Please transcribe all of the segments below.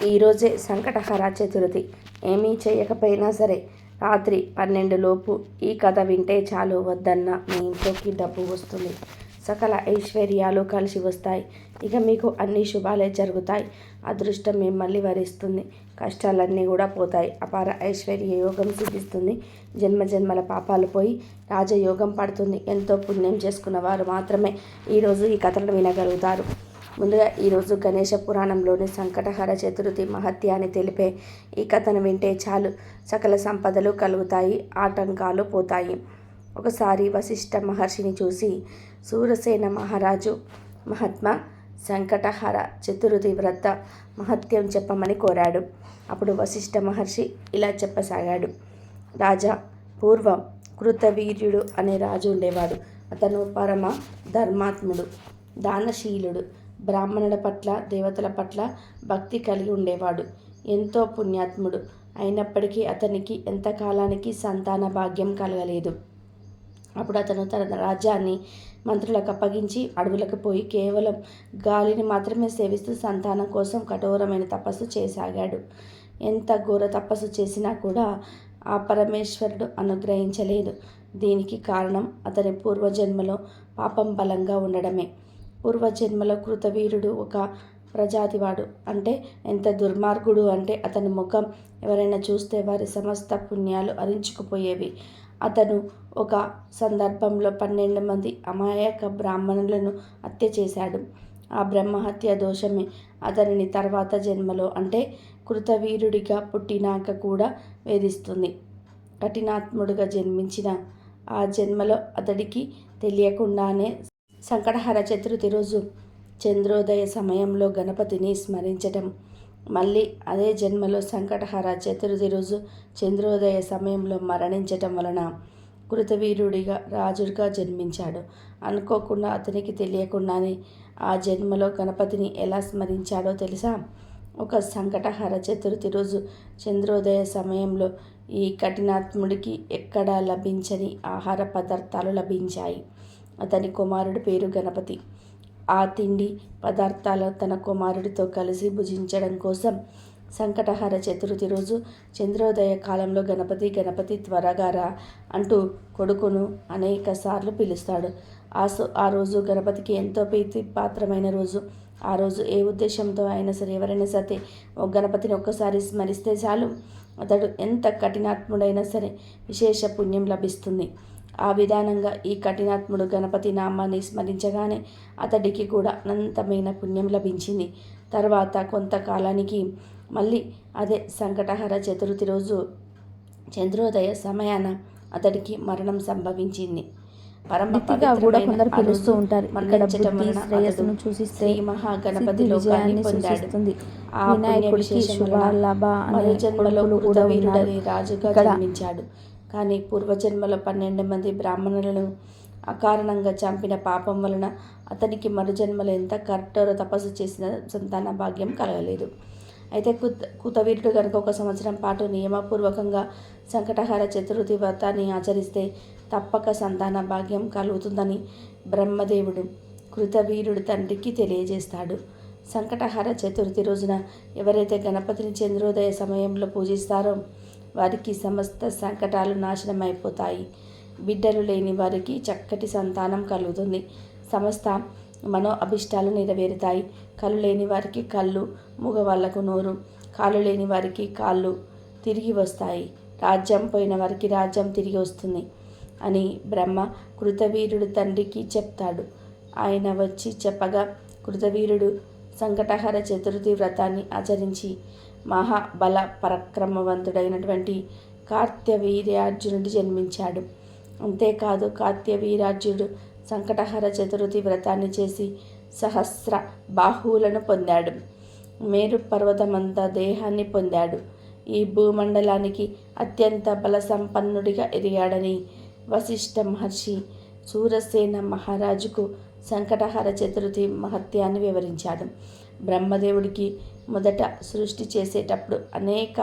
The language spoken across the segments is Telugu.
ఈరోజే సంకటహర చతుర్థి. ఏమీ చేయకపోయినా సరే రాత్రి 12 లోపు ఈ కథ వింటే చాలు, వద్దన్న మీ ఇంట్లోకి డబ్బు వస్తుంది. సకల ఐశ్వర్యాలు కలిసి వస్తాయి. ఇక మీకు అన్ని శుభాలే జరుగుతాయి. అదృష్టం మిమ్మల్ని వరిస్తుంది. కష్టాలన్నీ కూడా పోతాయి. అపార ఐశ్వర్య యోగం సిద్ధిస్తుంది. జన్మజన్మల పాపాలు పోయి రాజయోగం పడుతుంది. ఎంతో పుణ్యం చేసుకున్న వారు మాత్రమే ఈరోజు ఈ కథలను వినగలుగుతారు. ముందుగా ఈరోజు గణేష పురాణంలోని సంకటహర చతుర్థి మహత్యాన్ని తెలిపే ఈ కథను వింటే చాలు, సకల సంపదలు కలుగుతాయి, ఆటంకాలు పోతాయి. ఒకసారి వశిష్ఠ మహర్షిని చూసి సూరసేన మహారాజు మహాత్మా సంకటహర చతుర్థి వ్రత మహత్యం చెప్పమని కోరాడు. అప్పుడు వశిష్ఠ మహర్షి ఇలా చెప్పసాగాడు. రాజా, పూర్వం కృతవీర్యుడు అనే రాజు ఉండేవాడు. అతను పరమ ధర్మాత్ముడు, దానశీలుడు, బ్రాహ్మణుల పట్ల దేవతల పట్ల భక్తి కలిగి ఉండేవాడు. ఎంతో పుణ్యాత్ముడు. అయినప్పటికీ అతనికి ఎంతకాలానికి సంతాన భాగ్యం కలగలేదు. అప్పుడు అతను తన రాజ్యాన్ని మంత్రులకు అప్పగించి అడవులకు పోయి కేవలం గాలిని మాత్రమే సేవిస్తూ సంతానం కోసం కఠోరమైన తపస్సు చేయసాగాడు. ఎంత ఘోర తపస్సు చేసినా కూడా ఆ పరమేశ్వరుడు అనుగ్రహించలేదు. దీనికి కారణం అతని పూర్వజన్మలో పాపం బలంగా ఉండడమే. పూర్వజన్మలో కృతవీరుడు ఒక ప్రజాతివాడు. అంటే ఎంత దుర్మార్గుడు అంటే అతని ముఖం ఎవరైనా చూస్తే వారి సమస్త పుణ్యాలు హరించుకుపోయేవి. అతను ఒక సందర్భంలో 12 మంది అమాయక బ్రాహ్మణులను హత్య చేశాడు. ఆ బ్రహ్మహత్య దోషమే అతనిని తర్వాత జన్మలో అంటే కృతవీరుడిగా పుట్టినాక కూడా వేధిస్తుంది. కఠినాత్ముడుగా జన్మించిన ఆ జన్మలో అతడికి తెలియకుండానే సంకటహర చతుర్థి రోజు చంద్రోదయ సమయంలో గణపతిని స్మరించటం, మళ్ళీ అదే జన్మలో సంకటహర చతుర్థి రోజు చంద్రోదయ సమయంలో మరణించటం వలన కృతవీరుడిగా రాజుగా జన్మించాడు. అనుకోకుండా అతనికి తెలియకుండానే ఆ జన్మలో గణపతిని ఎలా స్మరించాడో తెలుసా? ఒక సంకటహర చతుర్థి రోజు చంద్రోదయ సమయంలో ఈ కఠినాత్ముడికి ఎక్కడా లభించని ఆహార పదార్థాలు లభించాయి. అతని కుమారుడి పేరు గణపతి. ఆ తిండి పదార్థాలు తన కుమారుడితో కలిసి భుజించడం కోసం సంకటహర చతుర్థి రోజు చంద్రోదయ కాలంలో గణపతి త్వరగా రా అంటూ కొడుకును అనేక సార్లు పిలుస్తాడు. ఆ రోజు గణపతికి ఎంతో ప్రీతిపాత్రమైన రోజు. ఆ రోజు ఏ ఉద్దేశంతో అయినా సరే ఎవరైనా సరే గణపతిని ఒక్కసారి స్మరిస్తే చాలు, అతడు ఎంత కఠినాత్ముడైనా సరే విశేష పుణ్యం లభిస్తుంది. ఆ విధానంగా ఈ కఠినాత్ముడు గణపతి నామాన్ని స్మరించగానే అతడికి కూడా అనంతమైన పుణ్యం లభించింది. తర్వాత కొంతకాలానికి మళ్ళీ అదే సంకటహర చతుర్థి రోజు చంద్రోదయ సమయాన అతడికి మరణం సంభవించింది. పరమతిగా కూడా కొందరు పిలుస్తూ ఉంటారు. ఇక్కడ బుద్ధి శ్రేయస్సును సూచిస్తే మహాగణపతి విజయాన్ని సూచిస్తుంది. వినాయకుడికి శుభ లాభ అనే కొడుకులు కూడా ఉన్నారు. రాజుగా జన్మించాడు. కానీ పూర్వజన్మలో 12 మంది బ్రాహ్మణులను అకారణంగా చంపిన పాపం వలన అతనికి మరుజన్మలో ఎంత కఠోర తపస్సు చేసిన సంతాన భాగ్యం కలగలేదు. అయితే కృతవీరుడు కనుక 1 సంవత్సరం పాటు నియమపూర్వకంగా సంకటహర చతుర్థి వ్రతాన్ని ఆచరిస్తే తప్పక సంతాన భాగ్యం కలుగుతుందని బ్రహ్మదేవుడు కృతవీరుడు తండ్రికి తెలియజేస్తాడు. సంకటహర చతుర్థి రోజున ఎవరైతే గణపతిని చంద్రోదయ సమయంలో పూజిస్తారో వారికి సమస్త సంకటాలు నాశనం అయిపోతాయి. బిడ్డలు లేని వారికి చక్కటి సంతానం కలుగుతుంది. సమస్త మనో అభిష్టాలు నెరవేరుతాయి. కళ్ళు లేని వారికి కళ్ళు, మగవాళ్లకు నోరు, కాళ్ళు లేని వారికి కాళ్ళు తిరిగి వస్తాయి. రాజ్యం పోయిన వారికి రాజ్యం తిరిగి వస్తుంది అని బ్రహ్మ కృతవీరుడు తండ్రికి చెప్తాడు. ఆయన వచ్చి చెప్పగా కృతవీరుడు సంకటహర చతుర్థి వ్రతాన్ని ఆచరించి మహాబల పరాక్రమవంతుడైనటువంటి కార్త్యవీర్యార్జునుడు జన్మించాడు. అంతేకాదు కార్త్యవీర్యార్జునుడు సంకటహర చతుర్థి వ్రతాన్ని చేసి సహస్ర బాహువులను పొందాడు. మేరు పర్వతమంత దేహాన్ని పొందాడు. ఈ భూమండలానికి అత్యంత బల సంపన్నుడిగా ఎదిగాడని వశిష్ఠ మహర్షి సూరసేన మహారాజుకు సంకటహర చతుర్థి మహత్యాన్ని వివరించాడు. బ్రహ్మదేవుడికి మొదట సృష్టి చేసేటప్పుడు అనేక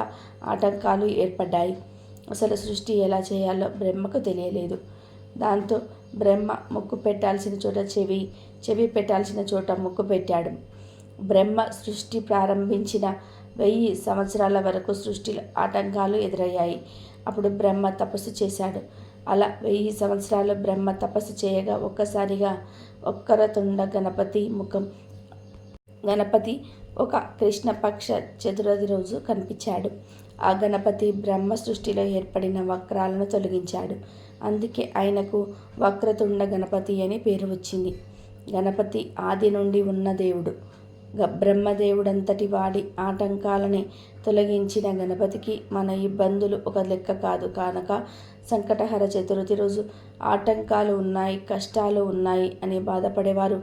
ఆటంకాలు ఏర్పడ్డాయి. అసలు సృష్టి ఎలా చేయాలో బ్రహ్మకు తెలియలేదు. దాంతో బ్రహ్మ ముక్కు పెట్టాల్సిన చోట చెవి పెట్టాల్సిన చోట ముక్కు పెట్టాడు. బ్రహ్మ సృష్టి ప్రారంభించిన 1000 సంవత్సరాల వరకు సృష్టిలో ఆటంకాలు ఎదురయ్యాయి. అప్పుడు బ్రహ్మ తపస్సు చేశాడు. అలా 1000 సంవత్సరాలు బ్రహ్మ తపస్సు చేయగా ఒక్కసారిగా వక్రతుండ గణపతి ఒక కృష్ణపక్ష చతుర్థి రోజు కనిపించాడు. ఆ గణపతి బ్రహ్మ సృష్టిలో ఏర్పడిన వక్రాలను తొలగించాడు. అందుకే ఆయనకు వక్రతుండ గణపతి అని పేరు వచ్చింది. గణపతి ఆది నుండి ఉన్న దేవుడు. బ్రహ్మదేవుడంతటి వాడి ఆటంకాలని తొలగించిన గణపతికి మన ఇబ్బందులు ఒక లెక్క కాదు కనుక సంకటహర చతుర్థి రోజు ఆటంకాలు ఉన్నాయి, కష్టాలు ఉన్నాయి అని బాధపడేవారు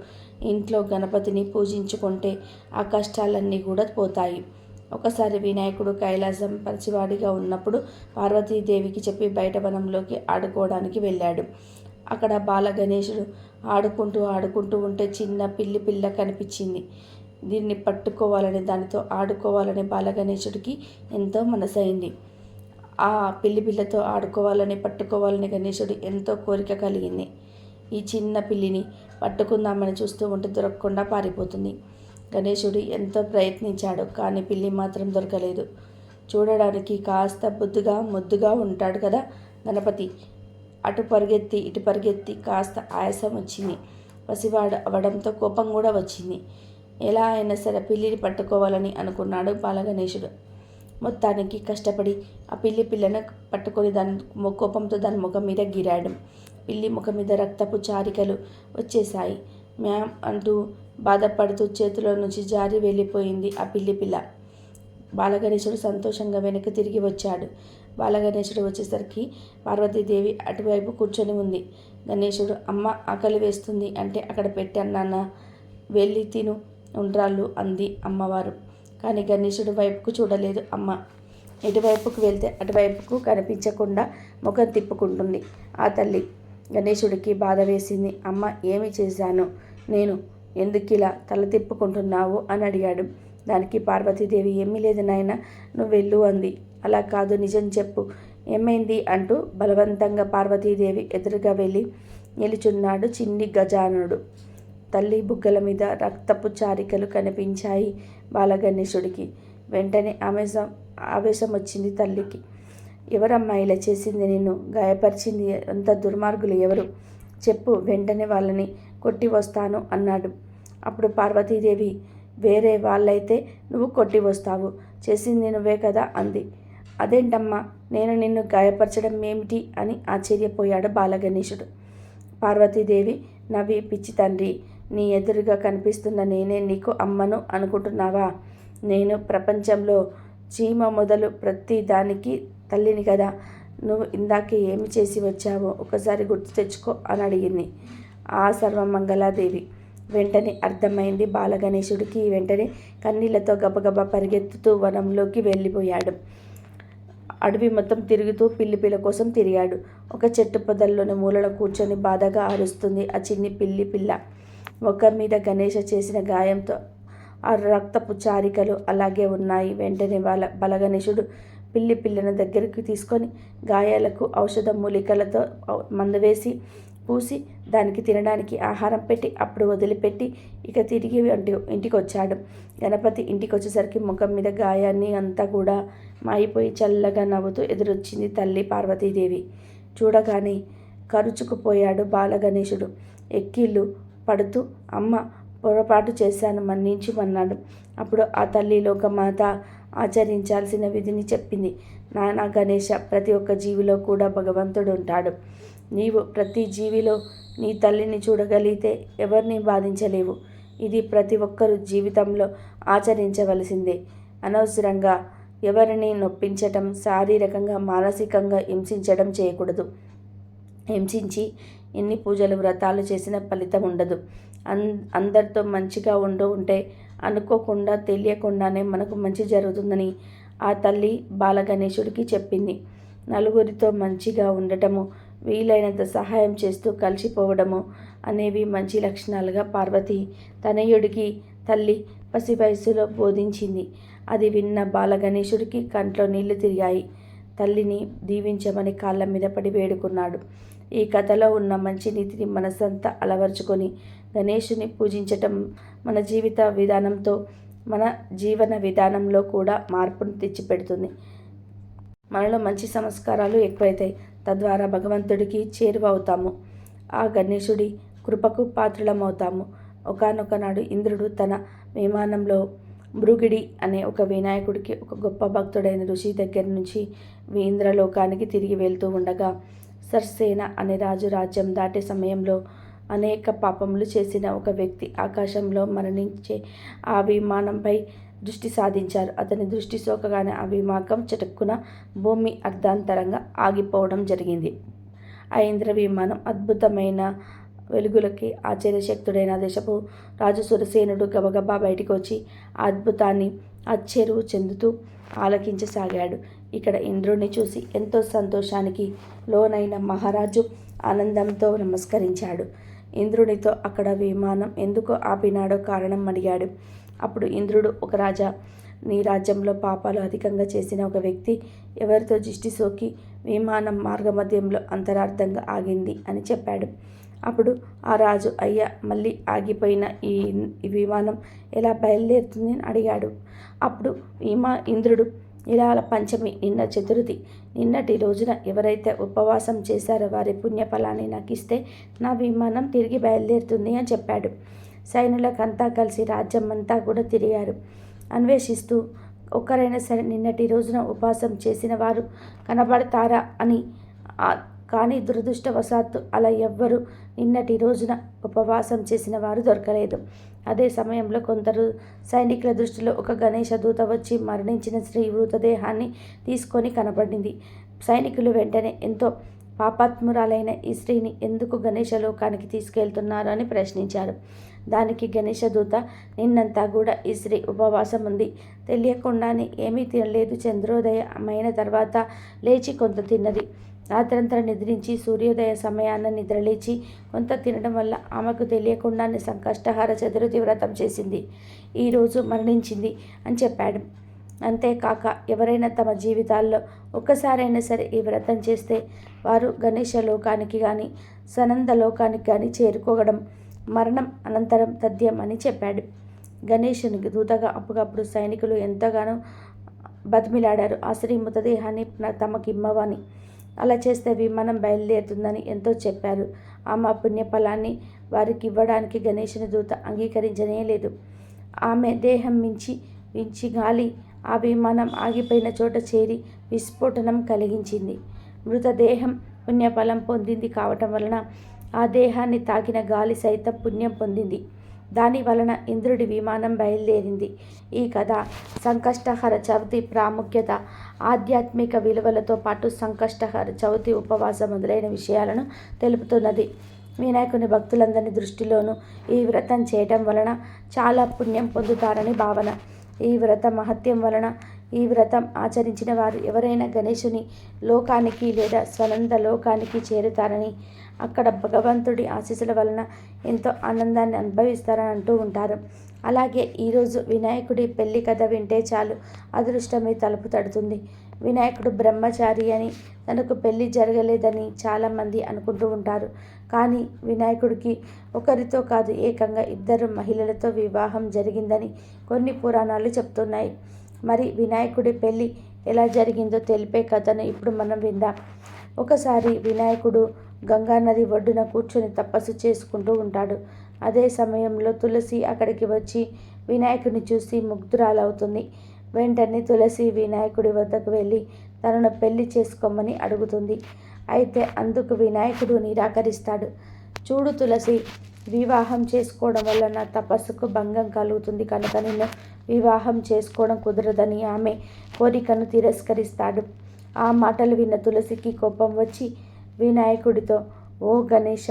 ఇంట్లో గణపతిని పూజించుకుంటే ఆ కష్టాలన్నీ కూడా పోతాయి. ఒకసారి వినాయకుడు కైలాసం పసివాడిగా ఉన్నప్పుడు పార్వతీదేవికి చెప్పి బయట వనంలోకి ఆడుకోవడానికి వెళ్ళాడు. అక్కడ బాల గణేశుడు ఆడుకుంటూ ఉంటే చిన్న పిల్ల కనిపించింది. దీన్ని పట్టుకోవాలని, దానితో ఆడుకోవాలని బాలగణేశుడికి ఎంతో మనసైంది. ఆ పిల్లతో ఆడుకోవాలని, పట్టుకోవాలని గణేశుడు ఎంతో కోరిక కలిగింది. ఈ చిన్న పిల్లిని పట్టుకుందామని చూస్తూ ఉంటే దొరకకుండా పారిపోతుంది. గణేశుడు ఎంతో ప్రయత్నించాడు, కానీ పిల్లి మాత్రం దొరకలేదు. చూడడానికి కాస్త ముద్దుగా ఉంటాడు కదా గణపతి. అటు పరిగెత్తి ఇటు పరిగెత్తి కాస్త ఆయాసం వచ్చింది. పసివాడు అవడంతో కోపం కూడా వచ్చింది. ఎలా అయినా సరే పిల్లిని పట్టుకోవాలని అనుకున్నాడు బాలగణేశుడు. మొత్తానికి కష్టపడి ఆ పిల్లను పట్టుకొని కోపంతో దాని ముఖం మీద గిరాడు. పిల్లి ముఖం మీద రక్తపు చారికలు వచ్చేశాయి. మ్యామ్ అంటూ బాధపడుతూ చేతిలో నుంచి జారి వెళ్ళిపోయింది ఆ పిల్ల. బాలగణేశుడు సంతోషంగా వెనక్కి తిరిగి వచ్చాడు. బాలగణేశుడు వచ్చేసరికి పార్వతీదేవి అటువైపు కూర్చొని ఉంది. గణేశుడు, అమ్మ ఆకలి వేస్తుంది అంటే అక్కడ పెట్టాను నాన్న, వెళ్ళి తిను ఉండ్రాళ్ళు అంది అమ్మవారు. కానీ గణేశుడి వైపుకు చూడలేదు అమ్మ. ఎటువైపుకు వెళ్తే అటువైపుకు కనిపించకుండా ముఖం తిప్పుకుంటుంది ఆ తల్లి. గణేశుడికి బాధ వేసింది. అమ్మ, ఏమి చేశాను నేను, ఎందుకిలా తల తిప్పుకుంటున్నావు అని అడిగాడు. దానికి పార్వతీదేవి, ఏమీ లేదు నాయన, నువ్వు వెళ్ళు అంది. అలా కాదు, నిజం చెప్పు, ఏమైంది అంటూ బలవంతంగా పార్వతీదేవి ఎదురుగా వెళ్ళి నిలుచున్నాడు చిన్ని గజానుడు. తల్లి బుగ్గల మీద రక్తపు చారికలు కనిపించాయి బాలగణేశుడికి. వెంటనే ఆవేశం వచ్చింది తల్లికి. ఎవరమ్మా ఇలా చేసింది, నిన్ను గాయపరిచింది, అంత దుర్మార్గులు ఎవరు చెప్పు, వెంటనే వాళ్ళని కొట్టి వస్తాను అన్నాడు. అప్పుడు పార్వతీదేవి, వేరే వాళ్ళైతే నువ్వు కొట్టి వస్తావు, చేసింది నువ్వే కదా అంది. అదేంటమ్మా, నేను నిన్ను గాయపరచడం ఏమిటి అని ఆశ్చర్యపోయాడు బాలగణేశుడు. పార్వతీదేవి నవ్వి, పిచ్చి తండ్రి, నీ ఎదురుగా కనిపిస్తున్న నేనే నీకు అమ్మను అనుకుంటున్నావా? నేను ప్రపంచంలో చీమ మొదలు ప్రతి దానికి తల్లిని కదా. నువ్వు ఇందాకే ఏమి చేసి వచ్చావో ఒకసారి గుర్తు తెచ్చుకో అని అడిగింది ఆ సర్వమంగళాదేవి. వెంటనే అర్థమైంది బాలగణేశుడికి. వెంటనే కన్నీళ్లతో గబగబా పరిగెత్తుతూ వనంలోకి వెళ్ళిపోయాడు. అడవి మొత్తం తిరుగుతూ పిల్ల కోసం తిరిగాడు. ఒక చెట్టు పొదల్లోని మూలన కూర్చొని బాధగా అరుస్తుంది ఆ చిన్ని పిల్ల. ముఖం మీద గణేశ చేసిన గాయంతో ఆ రక్తపు చారికలు అలాగే ఉన్నాయి. వెంటనే బాలగణేశుడు పిల్లను దగ్గరికి తీసుకొని గాయాలకు ఔషధ మూలికలతో మందు వేసి పూసి దానికి తినడానికి ఆహారం పెట్టి అప్పుడు వదిలిపెట్టి ఇక తిరిగి ఇంటికి వచ్చాడు. గణపతి ఇంటికి వచ్చేసరికి ముఖం మీద గాయాన్ని అంతా కూడా మాయిపోయి చల్లగా నవ్వుతూ ఎదురొచ్చింది తల్లి పార్వతీదేవి. చూడగానే కరుచుకుపోయాడు బాలగణేశుడు. ఎక్కిళ్ళు పడుతూ, అమ్మ, పొరపాటు చేశాను, మన్నించమన్నాడు. అప్పుడు ఆ తల్లి లోకమాత ఆచరించాల్సిన విధిని చెప్పింది. నానా గణేశ, ప్రతి ఒక్క జీవిలో కూడా భగవంతుడు ఉంటాడు. నీవు ప్రతి జీవిలో నీ తల్లిని చూడగలిగితే ఎవరిని బాధించలేవు. ఇది ప్రతి ఒక్కరూ జీవితంలో ఆచరించవలసిందే. అనవసరంగా ఎవరిని నొప్పించటం, శారీరకంగా మానసికంగా హింసించడం చేయకూడదు. హింసించి ఎన్ని పూజలు వ్రతాలు చేసిన ఫలితం ఉండదు. అందరితో మంచిగా ఉంటే అనుకోకుండా తెలియకుండానే మనకు మంచి జరుగుతుందని ఆ తల్లి బాలగణేశుడికి చెప్పింది. నలుగురితో మంచిగా ఉండటము, వీలైనంత సహాయం చేస్తూ కలిసిపోవడము అనేవి మంచి లక్షణాలుగా పార్వతి తనయుడికి తల్లి పసి వయసులో బోధించింది. అది విన్న బాలగణేశుడికి కంట్లో నీళ్లు తిరిగాయి. తల్లిని దీవించమని కాళ్ళ మీద పడి వేడుకున్నాడు. ఈ కథలో ఉన్న మంచి నీతిని మనసంతా అలవర్చుకొని గణేశుని పూజించటం మన జీవిత విధానంతో మన జీవన విధానంలో కూడా మార్పును తెచ్చిపెడుతుంది. మనలో మంచి సంస్కారాలు ఎక్కువైతాయి. తద్వారా భగవంతుడికి చేరువవుతాము. ఆ గణేశుడి కృపకు పాత్రులమవుతాము. ఒకానొక నాడు ఇంద్రుడు తన విమానంలో భృగిడి అనే ఒక వినాయకుడికి ఒక గొప్ప భక్తుడైన ఋషి దగ్గర నుంచి ఇంద్రలోకానికి తిరిగి వెళ్తూ ఉండగా సర్సేన అనే రాజు రాజ్యం దాటే సమయంలో అనేక పాపములు చేసిన ఒక వ్యక్తి ఆకాశంలో మరణించే ఆ విమానంపై దృష్టి సాధించారు. అతని దృష్టి సోకగానే ఆ విమానం చటుక్కున భూమి అర్ధాంతరంగా ఆగిపోవడం జరిగింది. ఆ ఇంద్ర విమానం అద్భుతమైన వెలుగులకి ఆశ్చర్యశక్తుడైన దేశపు రాజు సురసేనుడు గబగబా బయటికి వచ్చి ఆ అద్భుతాన్ని ఆశ్చర్యం చెందుతూ ఆలకించసాగాడు. ఇక్కడ ఇంద్రుడిని చూసి ఎంతో సంతోషానికి లోనైన మహారాజు ఆనందంతో నమస్కరించాడు. ఇంద్రునితో అక్కడ విమానం ఎందుకు ఆపినాడో కారణం అడిగాడు. అప్పుడు ఇంద్రుడు, ఒక రాజా, నీ రాజ్యంలో పాపాలు అధికంగా చేసిన ఒక వ్యక్తి ఎవరితో దృష్టి సోకి విమానం మార్గమధ్యంలో అంతరార్థంగా ఆగింది అని చెప్పాడు. అప్పుడు ఆ రాజు, అయ్యా, మళ్ళీ ఆగిపోయిన ఈ విమానం ఎలా బయలుదేరుతుంది అని అడిగాడు. అప్పుడు ఇంద్రుడు, ఇలాల పంచమి, నిన్న చతుర్థి, నిన్నటి రోజున ఎవరైతే ఉపవాసం చేశారో వారి పుణ్యఫలాన్ని నాకు ఇస్తే నా విమానం తిరిగి బయలుదేరుతుంది అని చెప్పాడు. సైనికులకంతా కలిసి రాజ్యం అంతా కూడా తిరిగారు. అన్వేషిస్తూ ఒక్కరైనా సరే నిన్నటి రోజున ఉపవాసం చేసిన వారు కనబడతారా అని. కానీ దురదృష్టవశాత్తు అలా ఎవ్వరూ నిన్నటి రోజున ఉపవాసం చేసిన వారు దొరకలేదు. అదే సమయంలో కొందరు సైనికుల దృష్టిలో ఒక గణేశ దూత వచ్చి మరణించిన స్త్రీ మృతదేహాన్ని తీసుకొని కనబడింది. సైనికులు వెంటనే ఎంతో పాపాత్మురాలైన ఈ స్త్రీని ఎందుకు గణేశ లోకానికి తీసుకెళ్తున్నారు అని ప్రశ్నించారు. దానికి గణేశ దూత, నిన్నంతా కూడా ఈ స్త్రీ ఉపవాసం ఉంది, తెలియకుండానే ఏమీ తినలేదు, చంద్రోదయమైన తర్వాత లేచి కొంత తిన్నది, రాత్రంతా నిద్రించి సూర్యోదయ సమయాన నిద్రలేచి కొంత తినడం వల్ల ఆమెకు తెలియకుండానే సంకష్టహార చతుర్థి వ్రతం చేసింది, ఈరోజు మరణించింది అని చెప్పాడు. అంతేకాక ఎవరైనా తమ జీవితాల్లో ఒక్కసారైనా సరే ఈ వ్రతం చేస్తే వారు గణేశ లోకానికి కానీ సనంద లోకానికి కానీ చేరుకోవడం మరణం అనంతరం తథ్యం అని చెప్పాడు. గణేశునికి దూతగా అప్పుడప్పుడు సైనికులు ఎంతగానో బతిమిలాడారు ఆ స్త్రీ మృతదేహాన్ని తమకిమ్మవని. అలా చేస్తే విమానం బయలుదేరుతుందని ఎంతో చెప్పారు. ఆమె పుణ్యఫలాన్ని వారికి ఇవ్వడానికి గణేశుని దూత అంగీకరించనే లేదు. ఆమె దేహం మించి గాలి ఆ విమానం ఆగిపోయిన చోట చేరి విస్ఫోటనం కలిగించింది. మృతదేహం పుణ్యఫలం పొందింది కావటం వలన ఆ దేహాన్ని తాకిన గాలి సైతం పుణ్యం పొందింది. దాని వలన ఇంద్రుడి విమానం బయలుదేరింది. ఈ కథ సంకష్టహర చవితి ప్రాముఖ్యత, ఆధ్యాత్మిక విలువలతో పాటు సంకష్టహర చవితి ఉపవాసం మొదలైన విషయాలను తెలుపుతున్నది. వినాయకుని భక్తులందరి దృష్టిలోనూ ఈ వ్రతం చేయటం వలన చాలా పుణ్యం పొందుతారని భావన. ఈ వ్రత మహత్యం వలన ఈ వ్రతం ఆచరించిన వారు ఎవరైనా గణేశుని లోకానికి లేదా స్వనంద లోకానికి చేరుతారని, అక్కడ భగవంతుడి ఆశీస్సుల వలన ఎంతో ఆనందాన్ని అనుభవిస్తారని అంటూ ఉంటారు. అలాగే ఈరోజు వినాయకుడి పెళ్లి కథ వింటే చాలు అదృష్టమే తలుపు తడుతుంది. వినాయకుడు బ్రహ్మచారి అని, తనకు పెళ్లి జరగలేదని చాలామంది అనుకుంటూ ఉంటారు. కానీ వినాయకుడికి ఒకరితో కాదు, ఏకంగా 2 మహిళలతో వివాహం జరిగిందని కొన్ని పురాణాలు చెప్తున్నాయి. మరి వినాయకుడి పెళ్లి ఎలా జరిగిందో తెలిపే కథను ఇప్పుడు మనం విందాం. ఒకసారి వినాయకుడు గంగానది ఒడ్డున కూర్చొని తపస్సు చేసుకుంటూ ఉంటాడు. అదే సమయంలో తులసి అక్కడికి వచ్చి వినాయకుడిని చూసి ముగ్ధురాలవుతుంది. వెంటనే తులసి వినాయకుడి వద్దకు వెళ్ళి తనను పెళ్లి చేసుకోమని అడుగుతుంది. అయితే అందుకు వినాయకుడు నిరాకరిస్తాడు. చూడు తులసి, వివాహం చేసుకోవడం వల్ల నా తపస్సుకు భంగం కలుగుతుంది కనుక నిన్ను వివాహం చేసుకోవడం కుదరదని ఆమె కోరికను తిరస్కరిస్తాడు. ఆ మాటలు విన్న తులసికి కోపం వచ్చి వినాయకుడితో, ఓ గణేశ,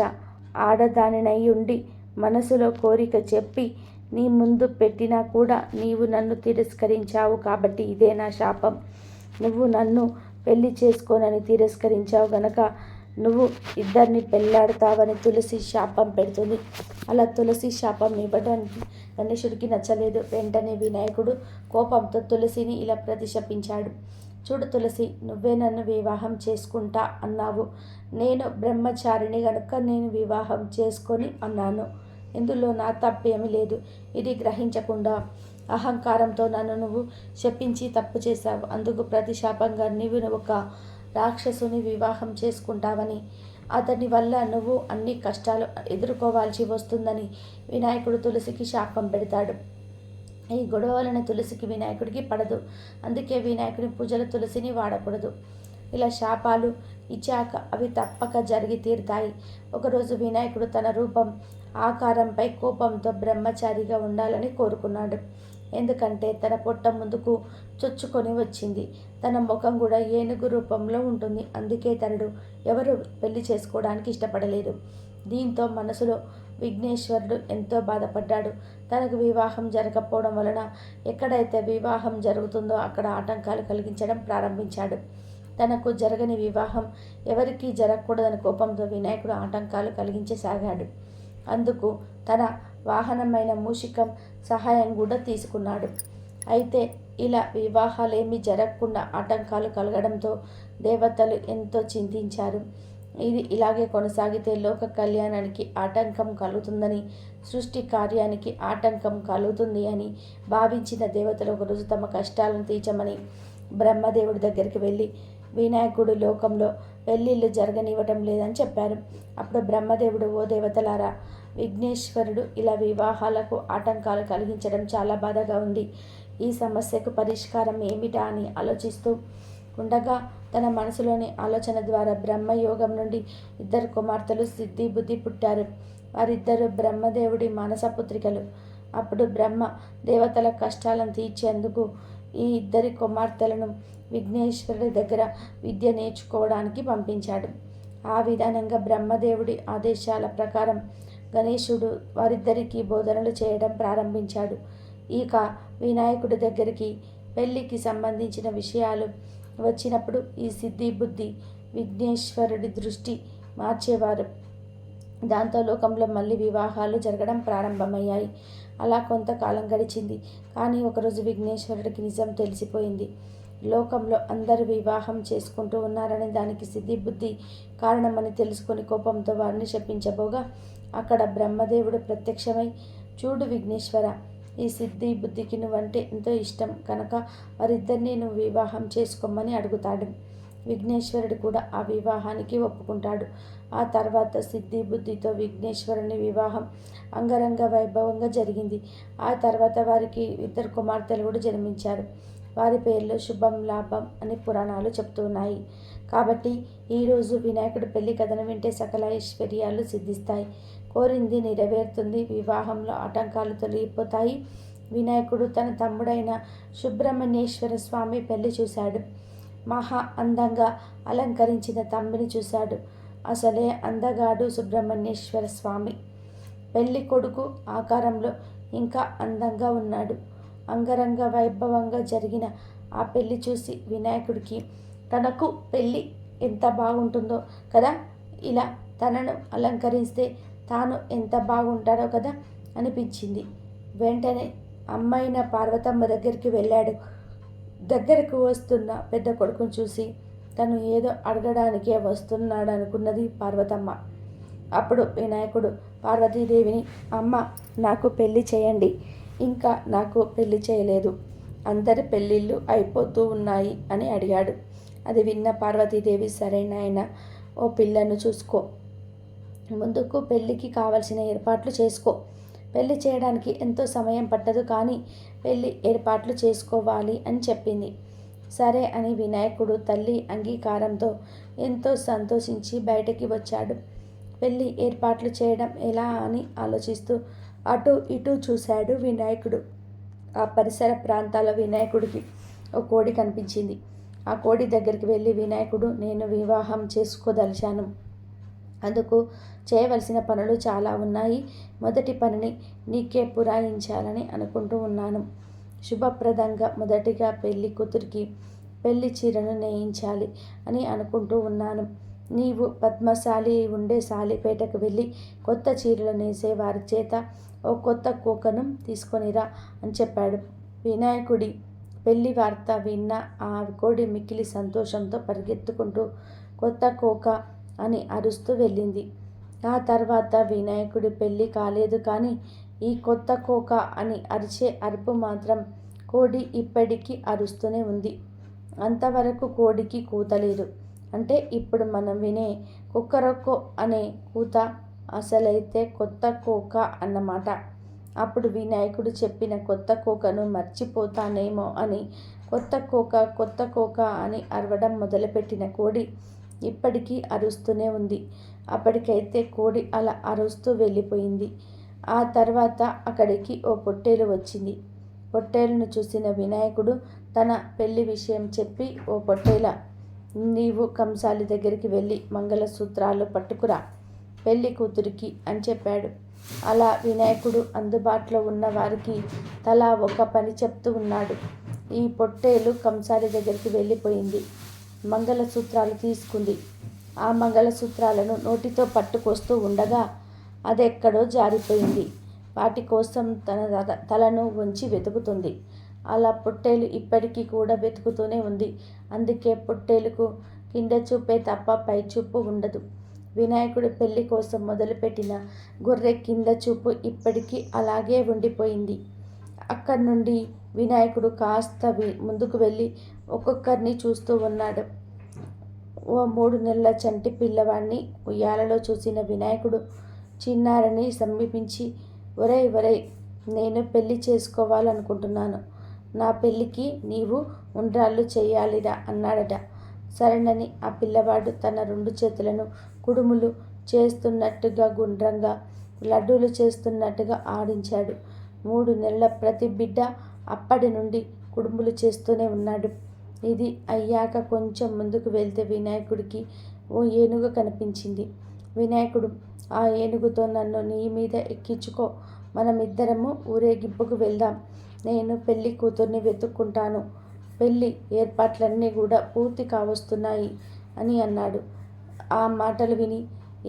ఆడదానినై ఉండి మనసులో కోరిక చెప్పి నీ ముందు పెట్టినా కూడా నీవు నన్ను తిరస్కరించావు కాబట్టి ఇదే నా శాపం. నువ్వు నన్ను పెళ్లి చేసుకోనని తిరస్కరించావు గనక నువ్వు 2 పెళ్లాడతావని తులసి శాపం పెడుతుంది. అలా తులసి శాపం ఇవ్వడానికి గణేశుడికి నచ్చలేదు. వెంటనే వినాయకుడు కోపంతో తులసిని ఇలా ప్రతిశపించాడు. చూడు తులసి, నువ్వే నన్ను వివాహం చేసుకుంటా అన్నావు. నేను బ్రహ్మచారిని గనుక నేను వివాహం చేసుకొని అన్నాను. ఇందులో నా తప్పేమీ లేదు. ఇది గ్రహించకుండా అహంకారంతో నన్ను నువ్వు శపించి తప్పు చేశావు. అందుకు ప్రతిశాపంగా నీవు ఒక రాక్షసుని వివాహం చేసుకుంటావని, అతని వల్ల నువ్వు అన్ని కష్టాలు ఎదుర్కోవాల్సి వస్తుందని వినాయకుడు తులసికి శాపం పెడతాడు. ఈ గొడవ వలన తులసికి వినాయకుడికి పడదు. అందుకే వినాయకుడి పూజలు తులసిని వాడకూడదు. ఇలా శాపాలు ఇచ్చాక అవి తప్పక జరిగి తీరుతాయి. ఒకరోజు వినాయకుడు తన రూపం ఆకారంపై కోపంతో బ్రహ్మచారిగా ఉండాలని కోరుకున్నాడు. ఎందుకంటే తన పొట్ట ముందుకు చొచ్చుకొని వచ్చింది. తన ముఖం కూడా ఏనుగు రూపంలో ఉంటుంది. అందుకే తనడు ఎవరు పెళ్లి చేసుకోవడానికి ఇష్టపడలేదు. దీంతో మనసులో విఘ్నేశ్వరుడు ఎంతో బాధపడ్డాడు. తనకు వివాహం జరగకపోవడం వలన ఎక్కడైతే వివాహం జరుగుతుందో అక్కడ ఆటంకాలు కలిగించడం ప్రారంభించాడు. తనకు జరగని వివాహం ఎవరికీ జరగకూడదని కోపంతో వినాయకుడు ఆటంకాలు కలిగించసాగాడు. అందుకు తన వాహనమైన మూషికం సహాయం కూడా తీసుకున్నాడు. అయితే ఇలా వివాహాలేమీ జరగకుండా ఆటంకాలు కలగడంతో దేవతలు ఎంతో చింతించారు. ఇది ఇలాగే కొనసాగితే లోక కళ్యాణానికి ఆటంకం కలుగుతుందని, సృష్టి కార్యానికి ఆటంకం కలుగుతుంది అని భావించిన దేవతలు ఒకరోజు తమ కష్టాలను తీర్చమని బ్రహ్మదేవుడి దగ్గరికి వెళ్ళి వినాయకుడు లోకంలో పెళ్ళిళ్ళు జరగనివ్వటం లేదని చెప్పారు. అప్పుడు బ్రహ్మదేవుడు, ఓ దేవతలారా, విఘ్నేశ్వరుడు ఇలా వివాహాలకు ఆటంకాలు కలిగించడం చాలా బాధగా ఉంది. ఈ సమస్యకు పరిష్కారం ఏమిటా అని ఆలోచిస్తూ ఉండగా తన మనసులోని ఆలోచన ద్వారా బ్రహ్మయోగం నుండి 2 కుమార్తెలు సిద్ధి బుద్ధి పుట్టారు. వారిద్దరూ బ్రహ్మదేవుడి మానసపుత్రికలు. అప్పుడు బ్రహ్మ దేవతల కష్టాలను తీర్చేందుకు ఈ 2 కుమార్తెలను విఘ్నేశ్వరుడి దగ్గర విద్య నేర్చుకోవడానికి పంపించాడు. ఆ విధానంగా బ్రహ్మదేవుడి ఆదేశాల ప్రకారం గణేశుడు వారిద్దరికీ బోధనలు చేయడం ప్రారంభించాడు. ఇక వినాయకుడి దగ్గరికి పెళ్లికి సంబంధించిన విషయాలు వచ్చినప్పుడు ఈ సిద్ధి బుద్ధి విఘ్నేశ్వరుడి దృష్టి మార్చేవారు. దాంతో లోకంలో మళ్ళీ వివాహాలు జరగడం ప్రారంభమయ్యాయి. అలా కొంతకాలం గడిచింది. కానీ ఒకరోజు విఘ్నేశ్వరుడికి నిజం తెలిసిపోయింది. లోకంలో అందరూ వివాహం చేసుకుంటూ ఉన్నారని, దానికి సిద్ధి బుద్ధి కారణమని తెలుసుకొని కోపంతో వారిని శపించబోగా అక్కడ బ్రహ్మదేవుడు ప్రత్యక్షమై, చూడు విఘ్నేశ్వర, ఈ సిద్ధి బుద్ధికి నువ్వంటే ఎంతో ఇష్టం కనుక వారిద్దరినీ నువ్వు వివాహం చేసుకోమని అడుగుతాడు. విఘ్నేశ్వరుడు కూడా ఆ వివాహానికి ఒప్పుకుంటాడు. ఆ తర్వాత సిద్ధి బుద్ధితో విఘ్నేశ్వరుని వివాహం అంగరంగ వైభవంగా జరిగింది. ఆ తర్వాత వారికి 2 కుమార్తెలు కూడా జన్మించారు. వారి పేర్లు శుభం, లాభం అని పురాణాలు చెప్తున్నాయి. కాబట్టి ఈరోజు వినాయకుడి పెళ్లి కథను వింటే సకల ఐశ్వర్యాలు సిద్ధిస్తాయి, కోరింది నెరవేరుతుంది, వివాహంలో ఆటంకాలు తొలగిపోతాయి. వినాయకుడు తన తమ్ముడైన సుబ్రహ్మణ్యేశ్వర స్వామి పెళ్లి చూశాడు. మహా అందంగా అలంకరించిన తమ్మిని చూశాడు. అసలే అందగాడు సుబ్రహ్మణ్యేశ్వర స్వామి. పెళ్లి కొడుకు ఆకారంలో ఇంకా అందంగా ఉన్నాడు. అంగరంగ వైభవంగా జరిగిన ఆ పెళ్లి చూసి వినాయకుడికి తనకు పెళ్ళి ఎంత బాగుంటుందో కదా, ఇలా తనను అలంకరిస్తే తాను ఎంత బాగుంటాడో కదా అనిపించింది. వెంటనే అమ్మైన పార్వతమ్మ దగ్గరికి వెళ్ళాడు. దగ్గరకు వస్తున్న పెద్ద కొడుకును చూసి తను ఏదో అడగడానికే వస్తున్నాడు అనుకున్నది పార్వతమ్మ. అప్పుడు వినాయకుడు పార్వతీదేవిని, అమ్మ, నాకు పెళ్లి చేయండి, ఇంకా నాకు పెళ్లి చేయలేదు, అందరి పెళ్ళిళ్ళు అయిపోతూ ఉన్నాయి అని అడిగాడు. అది విన్న పార్వతీదేవి, సరే నాయన, ఓ పిల్లను చూసుకో, ముందుకు పెళ్ళికి కావలసిన ఏర్పాట్లు చేసుకో. పెళ్లి చేయడానికి ఎంతో సమయం పట్టదు, కానీ పెళ్లి ఏర్పాట్లు చేసుకోవాలి అని చెప్పింది. సరే అని వినాయకుడు తల్లి అంగీకారంతో ఎంతో సంతోషించి బయటకి వచ్చాడు. పెళ్లి ఏర్పాట్లు చేయడం ఎలా అని ఆలోచిస్తూ అటు ఇటు చూశాడు వినాయకుడు. ఆ పరిసర ప్రాంతాల వినాయకుడికి ఓ కోడి కనిపించింది. ఆ కోడి దగ్గరికి వెళ్ళి, వినాయకుడు, నేను వివాహం చేసుకోదలిచాను, అందుకు చేయవలసిన పనులు చాలా ఉన్నాయి. మొదటి పనిని నీకే పురాయించాలని అనుకుంటూ ఉన్నాను. శుభప్రదంగా మొదటిగా పెళ్లి కూతురికి పెళ్లి చీరను నేయించాలి అని అనుకుంటూ ఉన్నాను. నీవు పద్మశాలి ఉండే సాలిపేటకు వెళ్ళి కొత్త చీరలు నేసే వారి చేత ఓ కొత్త కోకను తీసుకొనిరా అని చెప్పాడు. వినాయకుడి పెళ్లి వార్త విన్న ఆ కోడి మిక్కిలి సంతోషంతో పరిగెత్తుకుంటూ కొత్త కోక అని అరుస్తూ వెళ్ళింది. ఆ తర్వాత వినాయకుడి పెళ్లి కాలేదు, కానీ ఈ కొత్త కోక అని అరిచే అరుపు మాత్రం కోడి ఇప్పటికీ అరుస్తూనే ఉంది. అంతవరకు కోడికి కూతలేదు. అంటే ఇప్పుడు మనం వినే కుక్కరొక్కో అనే కూత అసలైతే కొత్త కోక అన్నమాట. అప్పుడు వినాయకుడు చెప్పిన కొత్త కోకను మర్చిపోతానేమో అని కొత్త కోక అని అరవడం మొదలుపెట్టిన కోడి ఇప్పటికీ అరుస్తూనే ఉంది. అప్పటికైతే కోడి అలా అరుస్తూ వెళ్ళిపోయింది. ఆ తర్వాత అక్కడికి ఓ పొట్టేలు వచ్చింది. పొట్టేలును చూసిన వినాయకుడు తన పెళ్లి విషయం చెప్పి, ఓ పొట్టేలా, నీవు కంసాలి దగ్గరికి వెళ్ళి మంగళసూత్రాలు పట్టుకురా పెళ్లి కూతురికి అని చెప్పాడు. అలా వినాయకుడు అందుబాటులో ఉన్న వారికి తలా ఒక పని చెప్తూ ఉన్నాడు. ఈ పొట్టేలు కంసాలి దగ్గరికి వెళ్ళిపోయింది. మంగళసూత్రాలు తీసుకుంది. ఆ మంగళసూత్రాలను నోటితో పట్టుకొస్తూ ఉండగా అదెక్కడో జారిపోయింది. వాటి కోసం తన తలను వంచి వెతుకుతుంది. అలా పొట్టేలు ఇప్పటికీ కూడా వెతుకుతూనే ఉంది. అందుకే పొట్టేలుకు కింద చూపే తప్ప పై చూపు ఉండదు. వినాయకుడి పెళ్లి కోసం మొదలుపెట్టిన గొర్రె కింద చూపు ఇప్పటికీ అలాగే ఉండిపోయింది. అక్కడి నుండి వినాయకుడు కాస్త ముందుకు వెళ్ళి ఒక్కొక్కరిని చూస్తూ ఉన్నాడు. ఓ 3 నెలల చంటి పిల్లవాడిని ఉయ్యాలలో చూసిన వినాయకుడు చిన్నారిని సమీపించి, ఒరేయ్, నేను పెళ్లి చేసుకోవాలనుకుంటున్నాను. నా పెళ్ళికి నీవు ఉండ్రాళ్ళు చెయ్యాలిరా అన్నాడట. సరేనని ఆ పిల్లవాడు తన 2 చేతులను కుడుములు చేస్తున్నట్టుగా గుండ్రంగా, లడ్డూలు చేస్తున్నట్టుగా ఆడించాడు. 3 నెలల ప్రతి బిడ్డ అప్పటి నుండి కుడుములు చేస్తూనే ఉన్నాడు. ఇది అయ్యాక కొంచెం ముందుకు వెళ్తే వినాయకుడికి ఓ ఏనుగు కనిపించింది. వినాయకుడు, ఆ ఏనుగుతో నన్ను నీ మీద ఎక్కించుకో, మనమిద్దరము ఊరేగింపుకు వెళ్దాం. నేను పెళ్లి కూతుర్ని వెతుక్కుంటాను. పెళ్లి ఏర్పాట్లన్నీ కూడా పూర్తి కావస్తున్నాయి అని అన్నాడు. ఆ మాటలు విని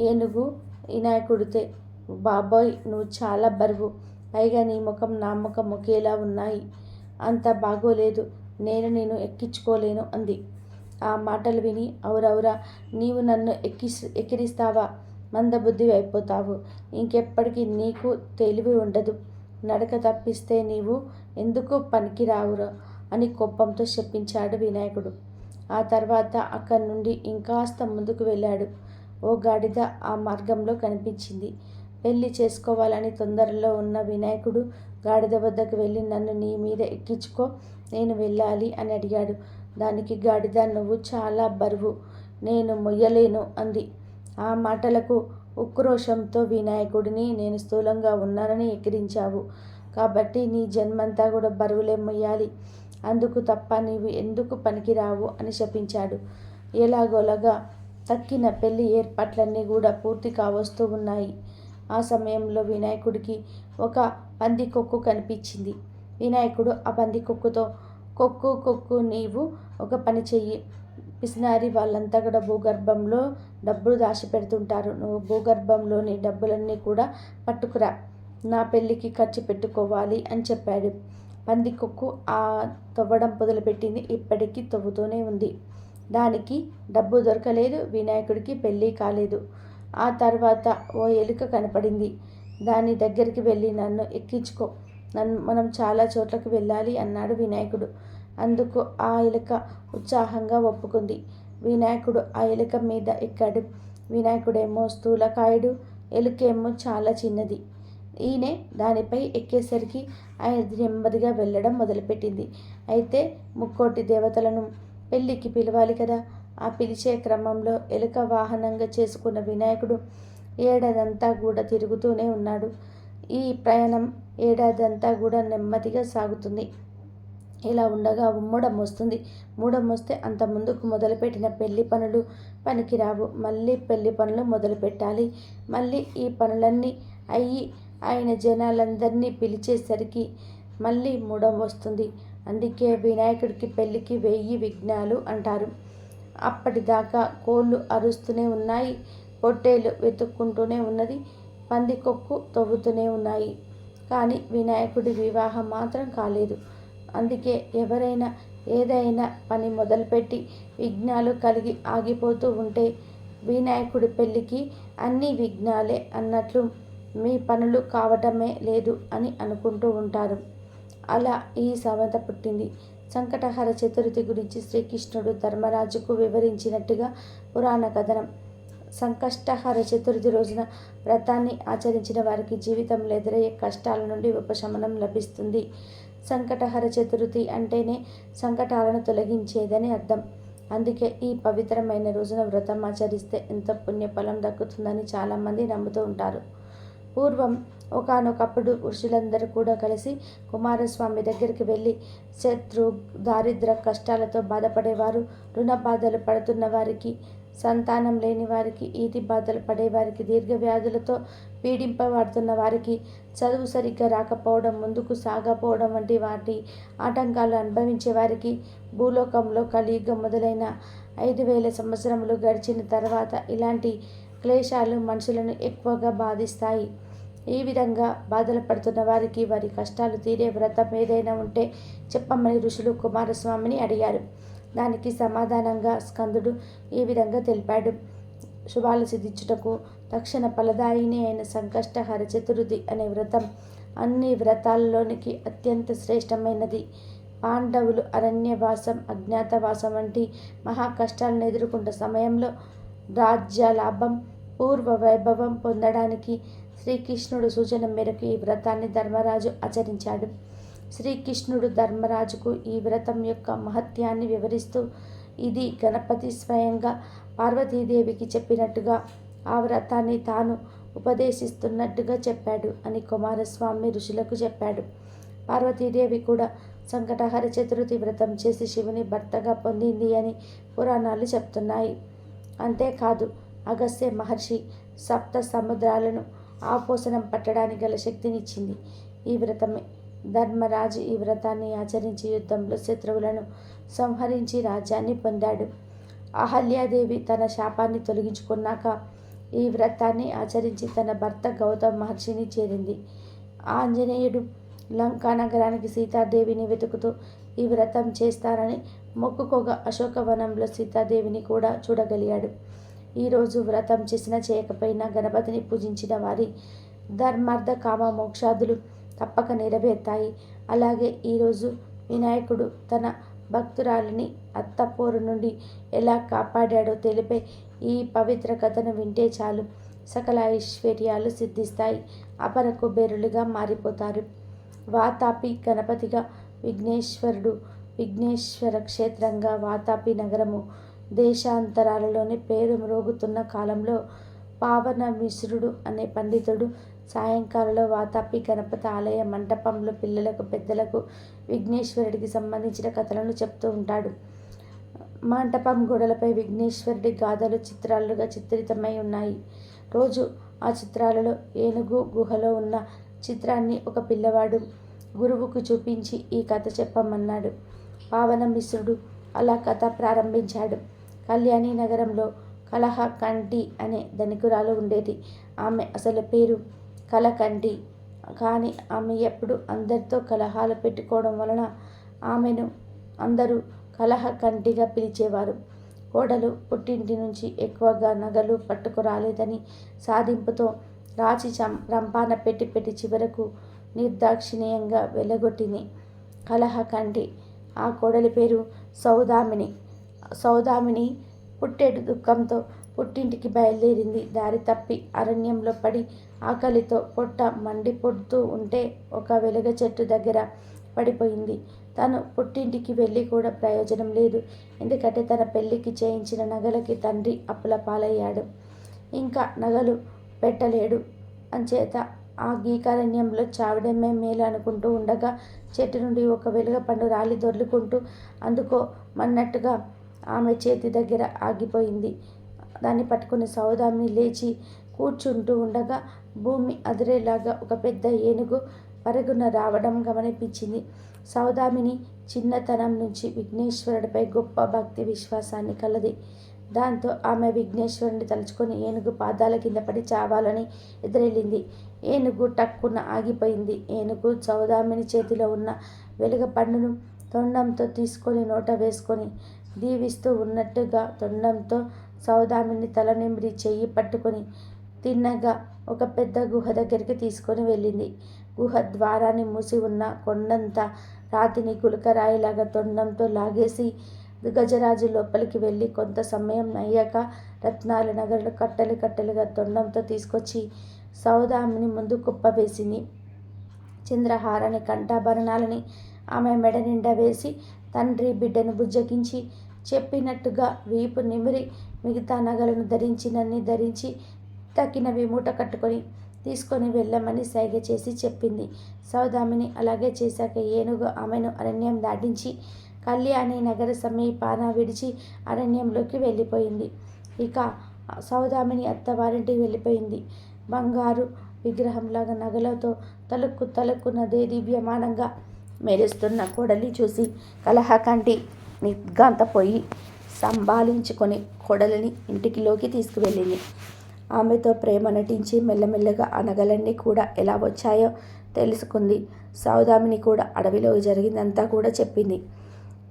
ఏనుగు వినాయకుడితే, బాబోయ్, నువ్వు చాలా బరువు, పైగా నీ ముఖం నా ముఖం ఒకేలా ఉన్నాయి. అంత బాగోలేదు, నేను ఎక్కించుకోలేను అంది. ఆ మాటలు విని, అవురవురా, నీవు నన్ను ఎక్కిరిస్తావా? మందబుద్ధి అయిపోతావు. ఇంకెప్పటికీ నీకు తెలివి ఉండదు. నడక తప్పిస్తే నీవు ఎందుకు పనికిరావురా అని కోపంతో శపించాడు వినాయకుడు. ఆ తర్వాత అక్కడి నుండి ఇంకాస్త ముందుకు వెళ్ళాడు. ఓ గాడిద ఆ మార్గంలో కనిపించింది. పెళ్లి చేసుకోవాలని తొందరలో ఉన్న వినాయకుడు గాడిద వద్దకు వెళ్ళి, నన్ను నీ మీద ఎక్కించుకో, నేను వెళ్ళాలి అని అడిగాడు. దానికి గాడిద, నువ్వు చాలా బరువు, నేను మొయ్యలేను అంది. ఆ మాటలకు ఉక్రోషంతో వినాయకుడిని, నేను స్థూలంగా ఉన్నానని ఎక్కిరించావు కాబట్టి నీ జన్మంతా కూడా బరువులే మొయ్యాలి, అందుకు తప్ప నీవు ఎందుకు పనికిరావు అని శపించాడు. ఎలాగోలాగా తక్కిన పెళ్లి ఏర్పాట్లన్నీ కూడా పూర్తి కావస్తూ ఉన్నాయి. ఆ సమయంలో వినాయకుడికి ఒక పందికొక్కు కనిపించింది. వినాయకుడు ఆ పందికొక్కుతో, కొక్కు, నీవు ఒక పని చెయ్యి. పిసినారి వాళ్ళంతా కూడా భూగర్భంలో డబ్బులు దాచిపెడుతుంటారు. నువ్వు భూగర్భంలోని డబ్బులన్నీ కూడా పట్టుకురా, నా పెళ్ళికి ఖర్చు పెట్టుకోవాలి అని చెప్పాడు. పందికొక్కు ఆ తవ్వడం మొదలుపెట్టింది. ఇప్పటికీ తవ్వుతూనే ఉంది. దానికి డబ్బు దొరకలేదు. వినాయకుడికి పెళ్ళి కాలేదు. ఆ తర్వాత ఓ ఎలుక కనపడింది. దాని దగ్గరికి వెళ్ళి, నన్ను ఎక్కించుకో, మనం చాలా చోట్లకు వెళ్ళాలి అన్నాడు వినాయకుడు. అందుకు ఆ ఎలుక ఉత్సాహంగా ఒప్పుకుంది. వినాయకుడు ఆ ఎలుక మీద ఎక్కాడు. వినాయకుడేమో స్థూలకాయుడు, ఎలుకేమో చాలా చిన్నది. ఈయనే దానిపై ఎక్కేసరికి అది నెమ్మదిగా వెళ్ళడం మొదలుపెట్టింది. అయితే 3 దేవతలను పెళ్ళికి పిలవాలి కదా. ఆ పిలిచే క్రమంలో ఎలుక వాహనంగా చేసుకున్న వినాయకుడు ఏడాదంతా కూడా తిరుగుతూనే ఉన్నాడు. ఈ ప్రయాణం ఏడాదంతా కూడా నెమ్మదిగా సాగుతుంది. ఇలా ఉండగా మూడం వస్తుంది. మూడం వస్తే అంత ముందుకు మొదలుపెట్టిన పెళ్లి పనులు పనికిరావు. మళ్ళీ పెళ్లి పనులు మొదలుపెట్టాలి. మళ్ళీ ఈ పనులన్నీ ఆయన జనాలందరినీ పిలిచేసరికి మళ్ళీ మూడం వస్తుంది. అందుకే వినాయకుడికి పెళ్ళికి 1000 విఘ్నాలు అంటారు. అప్పటిదాకా కోళ్ళు అరుస్తూనే ఉన్నాయి, పొట్టేలు వెతుక్కుంటూనే ఉన్నది, పందికొక్కు తవ్వుతూనే ఉన్నాయి. కానీ వినాయకుడి వివాహం మాత్రం కాలేదు. అందుకే ఎవరైనా ఏదైనా పని మొదలుపెట్టి విఘ్నాలు కలిగి ఆగిపోతూ ఉంటే వినాయకుడి పెళ్ళికి అన్ని విఘ్నాలే అన్నట్లు మీ పనులు కావటమే లేదు అని అనుకుంటూ ఉంటారు. అలా ఈ సామెత పుట్టింది. సంకటహర చతుర్థి గురించి శ్రీకృష్ణుడు ధర్మరాజుకు వివరించినట్టుగా పురాణ కథనం. సంకష్టహర చతుర్థి రోజున వ్రతాన్ని ఆచరించిన వారికి జీవితంలో ఎదురయ్యే కష్టాల నుండి ఉపశమనం లభిస్తుంది. సంకటహర చతుర్థి అంటేనే సంకటాలను తొలగించేదని అర్థం. అందుకే ఈ పవిత్రమైన రోజున వ్రతం ఆచరిస్తే ఎంతో పుణ్యఫలం దక్కుతుందని చాలామంది నమ్ముతూ ఉంటారు. పూర్వం ఒకానొకప్పుడు ఋషులందరూ కూడా కలిసి కుమారస్వామి దగ్గరికి వెళ్ళి శత్రు దారిద్ర కష్టాలతో బాధపడేవారు, రుణ బాధలు పడుతున్న వారికి, సంతానం లేని వారికి, ఈతి బాధలు పడేవారికి, దీర్ఘవ్యాధులతో పీడింపబడుతున్న వారికి, చదువు సరిగ్గా రాకపోవడం, ముందుకు సాగపోవడం వంటి వాటి ఆటంకాలు అనుభవించే వారికి, భూలోకంలో కలియుగం మొదలైన 5000 సంవత్సరములు గడిచిన తర్వాత ఇలాంటి క్లేశాలు మనుషులను ఎక్కువగా బాధిస్తాయి. ఈ విధంగా బాధలు పడుతున్న వారికి వారి కష్టాలు తీరే వ్రతం ఏదైనా ఉంటే చెప్పమని ఋషులు కుమారస్వామిని అడిగారు. దానికి సమాధానంగా స్కందుడు ఈ విధంగా తెలిపాడు. శుభాలు సిద్ధించుటకు తక్షణ ఫలదాయిని అయిన సంకష్టహర చతుర్థి అనే వ్రతం అన్ని వ్రతాల్లోనికి అత్యంత శ్రేష్టమైనది. పాండవులు అరణ్యవాసం, అజ్ఞాతవాసం వంటి మహా కష్టాలను ఎదుర్కొన్న సమయంలో రాజ్యలాభం, పూర్వ వైభవం పొందడానికి శ్రీకృష్ణుడు సూచన మేరకు ఈ వ్రతాన్ని ధర్మరాజు ఆచరించాడు. శ్రీకృష్ణుడు ధర్మరాజుకు ఈ వ్రతం యొక్క మహత్యాన్ని వివరిస్తూ, ఇది గణపతి స్వయంగా పార్వతీదేవికి చెప్పినట్టుగా ఆ వ్రతాన్ని తాను ఉపదేశిస్తున్నట్టుగా చెప్పాడు అని కుమారస్వామి ఋషులకు చెప్పాడు. పార్వతీదేవి కూడా సంకటహర చతుర్థి వ్రతం చేసి శివుని భర్తగా పొందింది అని పురాణాలు చెప్తున్నాయి. అంతేకాదు, అగస్త్య మహర్షి సప్త సముద్రాలను ఆపోసనం పట్టడానికి గల శక్తినిచ్చింది ఈ వ్రతమే. ధర్మరాజు ఈ వ్రతాన్ని ఆచరించి యుద్ధంలో శత్రువులను సంహరించి రాజ్యాన్ని పొందాడు. అహల్యాదేవి తన శాపాన్ని తొలగించుకున్నాక ఈ వ్రతాన్ని ఆచరించి తన భర్త గౌతమ మహర్షిని చేరింది. ఆంజనేయుడు లంకా నగరానికి సీతాదేవిని వెతుకుతూ ఈ వ్రతం చేస్తారని మొక్కుకోగా అశోకవనంలో సీతాదేవిని కూడా చూడగలిగాడు. ఈరోజు వ్రతం చేసినా చేయకపోయినా గణపతిని పూజించిన వారి ధర్మార్థ కామ మోక్షాదులు తప్పక నెరవేరుతాయి. అలాగే ఈరోజు వినాయకుడు తన భక్తురాలిని అత్తపోరు నుండి ఎలా కాపాడాడో తెలిపే ఈ పవిత్ర కథను వింటే చాలు సకల ఐశ్వర్యాలు సిద్ధిస్తాయి, అపర కుబేరులుగా మారిపోతారు. వాతాపి గణపతిగా విఘ్నేశ్వరుడు, విఘ్నేశ్వర క్షేత్రంగా వాతాపి నగరము దేశాంతరాలలోని పేరు మ్రోగుతున్న కాలంలో పావన మిశ్రుడు అనే పండితుడు సాయంకాలంలో వాతాపి గణపతి ఆలయ మంటపంలో పిల్లలకు, పెద్దలకు విఘ్నేశ్వరుడికి సంబంధించిన కథలను చెప్తూ ఉంటాడు. మంటపం గోడలపై విఘ్నేశ్వరుడి గాథలు చిత్రాలుగా చిత్రితమై ఉన్నాయి. రోజు ఆ చిత్రాలలో ఏనుగు గుహలో ఉన్న చిత్రాన్ని ఒక పిల్లవాడు గురువుకు చూపించి ఈ కథ చెప్పమన్నాడు. పావన మిశ్రుడు అలా కథ ప్రారంభించాడు. కళ్యాణి నగరంలో కలహకంటి అనే ధనికురాలు ఉండేది. ఆమె అసలు పేరు కలకంటి. కానీ ఆమె ఎప్పుడు అందరితో కలహాలు పెట్టుకోవడం వలన ఆమెను అందరూ కలహకంటిగా పిలిచేవారు. కోడలు పుట్టింటి నుంచి ఎక్కువగా నగలు పట్టుకురాలేదని సాధింపుతో రాచి రంపాన పెట్టి చివరకు నిర్దాక్షిణ్యంగా వెలగొట్టింది కలహకంటి. ఆ కోడలి పేరు సౌదామిని. సౌదామిని పుట్టేడు దుఃఖంతో పుట్టింటికి బయలుదేరింది. దారి తప్పి అరణ్యంలో పడి ఆకలితో పొట్ట మండిపొడుతూ ఉంటే ఒక వెలగ చెట్టు దగ్గర పడిపోయింది. తను పుట్టింటికి వెళ్ళి కూడా ప్రయోజనం లేదు. ఎందుకంటే తన పెళ్ళికి చేయించిన నగలకి తండ్రి అప్పుల పాలయ్యాడు. ఇంకా నగలు పెట్టలేడు. అంచేత ఆ గీకారణ్యంలో చావడమే మేలు అనుకుంటూ ఉండగా చెట్టు నుండి ఒక వెలుగ పండు రాలి దొర్లుకుంటూ అందుకోమన్నట్టుగా ఆమె చేతి దగ్గర ఆగిపోయింది. దాన్ని పట్టుకుని సౌదామిని లేచి కూర్చుంటూ ఉండగా భూమి అదిరేలాగా ఒక పెద్ద ఏనుగు పరుగున రావడం గమనిపించింది. సౌదామిని చిన్నతనం నుంచి విఘ్నేశ్వరుడిపై గొప్ప భక్తి విశ్వాసాన్ని కలది. దాంతో ఆమె విఘ్నేశ్వరుని తలుచుకొని ఏనుగు పాదాల కింద పడి చావాలని ఎదురెళ్ళింది. ఏనుగు టక్కున ఆగిపోయింది. ఏనుగు సౌదామిని చేతిలో ఉన్న వెలుగ పండును తొండంతో తీసుకొని నోట వేసుకొని దీవిస్తూ ఉన్నట్టుగా తొండంతో సౌదామిని తల నిమిరి చెయ్యి పట్టుకొని తిన్నగా ఒక పెద్ద గుహ దగ్గరికి తీసుకొని వెళ్ళింది. గుహ ద్వారాన్ని మూసి ఉన్న కొండంత రాతిని గులకరాయిలాగా తొండంతో లాగేసి గజరాజు లోపలికి వెళ్ళి కొంత సమయం అయ్యాక రత్నాల నగలు కట్టలు కట్టలుగా తొండంతో తీసుకొచ్చి సౌదామిని ముందు కుప్పవేసింది. చంద్రహారాన్ని కంఠాభరణాలని ఆమె మెడ నిండా వేసి తండ్రి బిడ్డను బుజ్జగించి చెప్పినట్టుగా వీపు నిమిరి మిగతా నగలను ధరించినన్ని ధరించి తక్కినవి మూట కట్టుకొని తీసుకొని వెళ్ళమని సైగ చేసి చెప్పింది. సౌదామిని అలాగే చేశాక ఏనుగు ఆమెను అరణ్యం దాటించి కళ్యాణి నగర సమీపాన విడిచి అరణ్యంలోకి వెళ్ళిపోయింది. ఇక సౌదామిని అత్తవారింటికి వెళ్ళిపోయింది. బంగారు విగ్రహంలాగా నగలతో తలుక్కున దివ్యమానంగా మెరుస్తున్న కోడలి చూసి కలహకంటి నిర్ఘాంతపోయి సంభాళించుకొని కోడలిని ఇంటికిలోకి తీసుకువెళ్ళింది. ఆమెతో ప్రేమ నటించి మెల్లమెల్లగా ఆ నగలన్నీ కూడా ఎలా వచ్చాయో తెలుసుకుంది. సౌదామిని కూడా అడవిలో జరిగిందంతా కూడా చెప్పింది.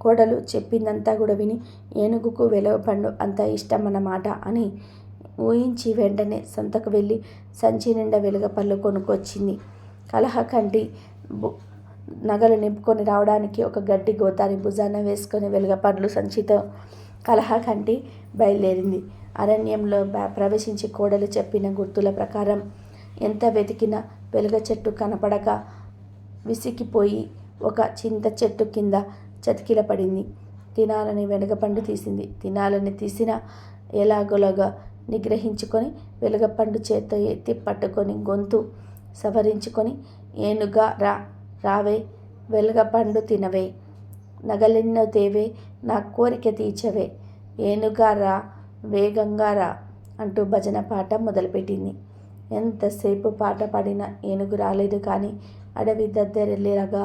కోడలు చెప్పిందంతా కూడా విని ఏనుగుకు వెలవపండు అంత ఇష్టమన్నమాట అని ఊహించి వెంటనే సంతకు వెళ్ళి సంచి నిండా వెలగపళ్ళు కొనుక్కొచ్చింది. కలహకంటి నగలు నింపుకొని రావడానికి ఒక గడ్డి గోతాన్ని భుజాన వేసుకొని వెలగపండ్లు సంచితో కలహకంటి బయలుదేరింది. అరణ్యంలో ప్రవేశించి కోడలు చెప్పిన గుర్తుల ప్రకారం ఎంత వెతికినా వెలగ చెట్టు కనపడక విసిగిపోయి ఒక చింత చెట్టు కింద చతికిల పడింది. తినాలని వెలగపండు తీసింది. తినాలని తీసిన ఎలాగోలాగా నిగ్రహించుకొని వెలగపండు చేత్తో ఎత్తి పట్టుకొని గొంతు సవరించుకొని ఏనుగా రావే, వెలగపండు తినవే, నగలెన్నో తేవే, నా కోరిక తీర్చవే, ఏనుగా రా, వేగంగా రా అంటూ భజన పాట మొదలుపెట్టింది. ఎంతసేపు పాట పాడినా ఏనుగు రాలేదు. కానీ అడవి దద్దరిల్లేలాగా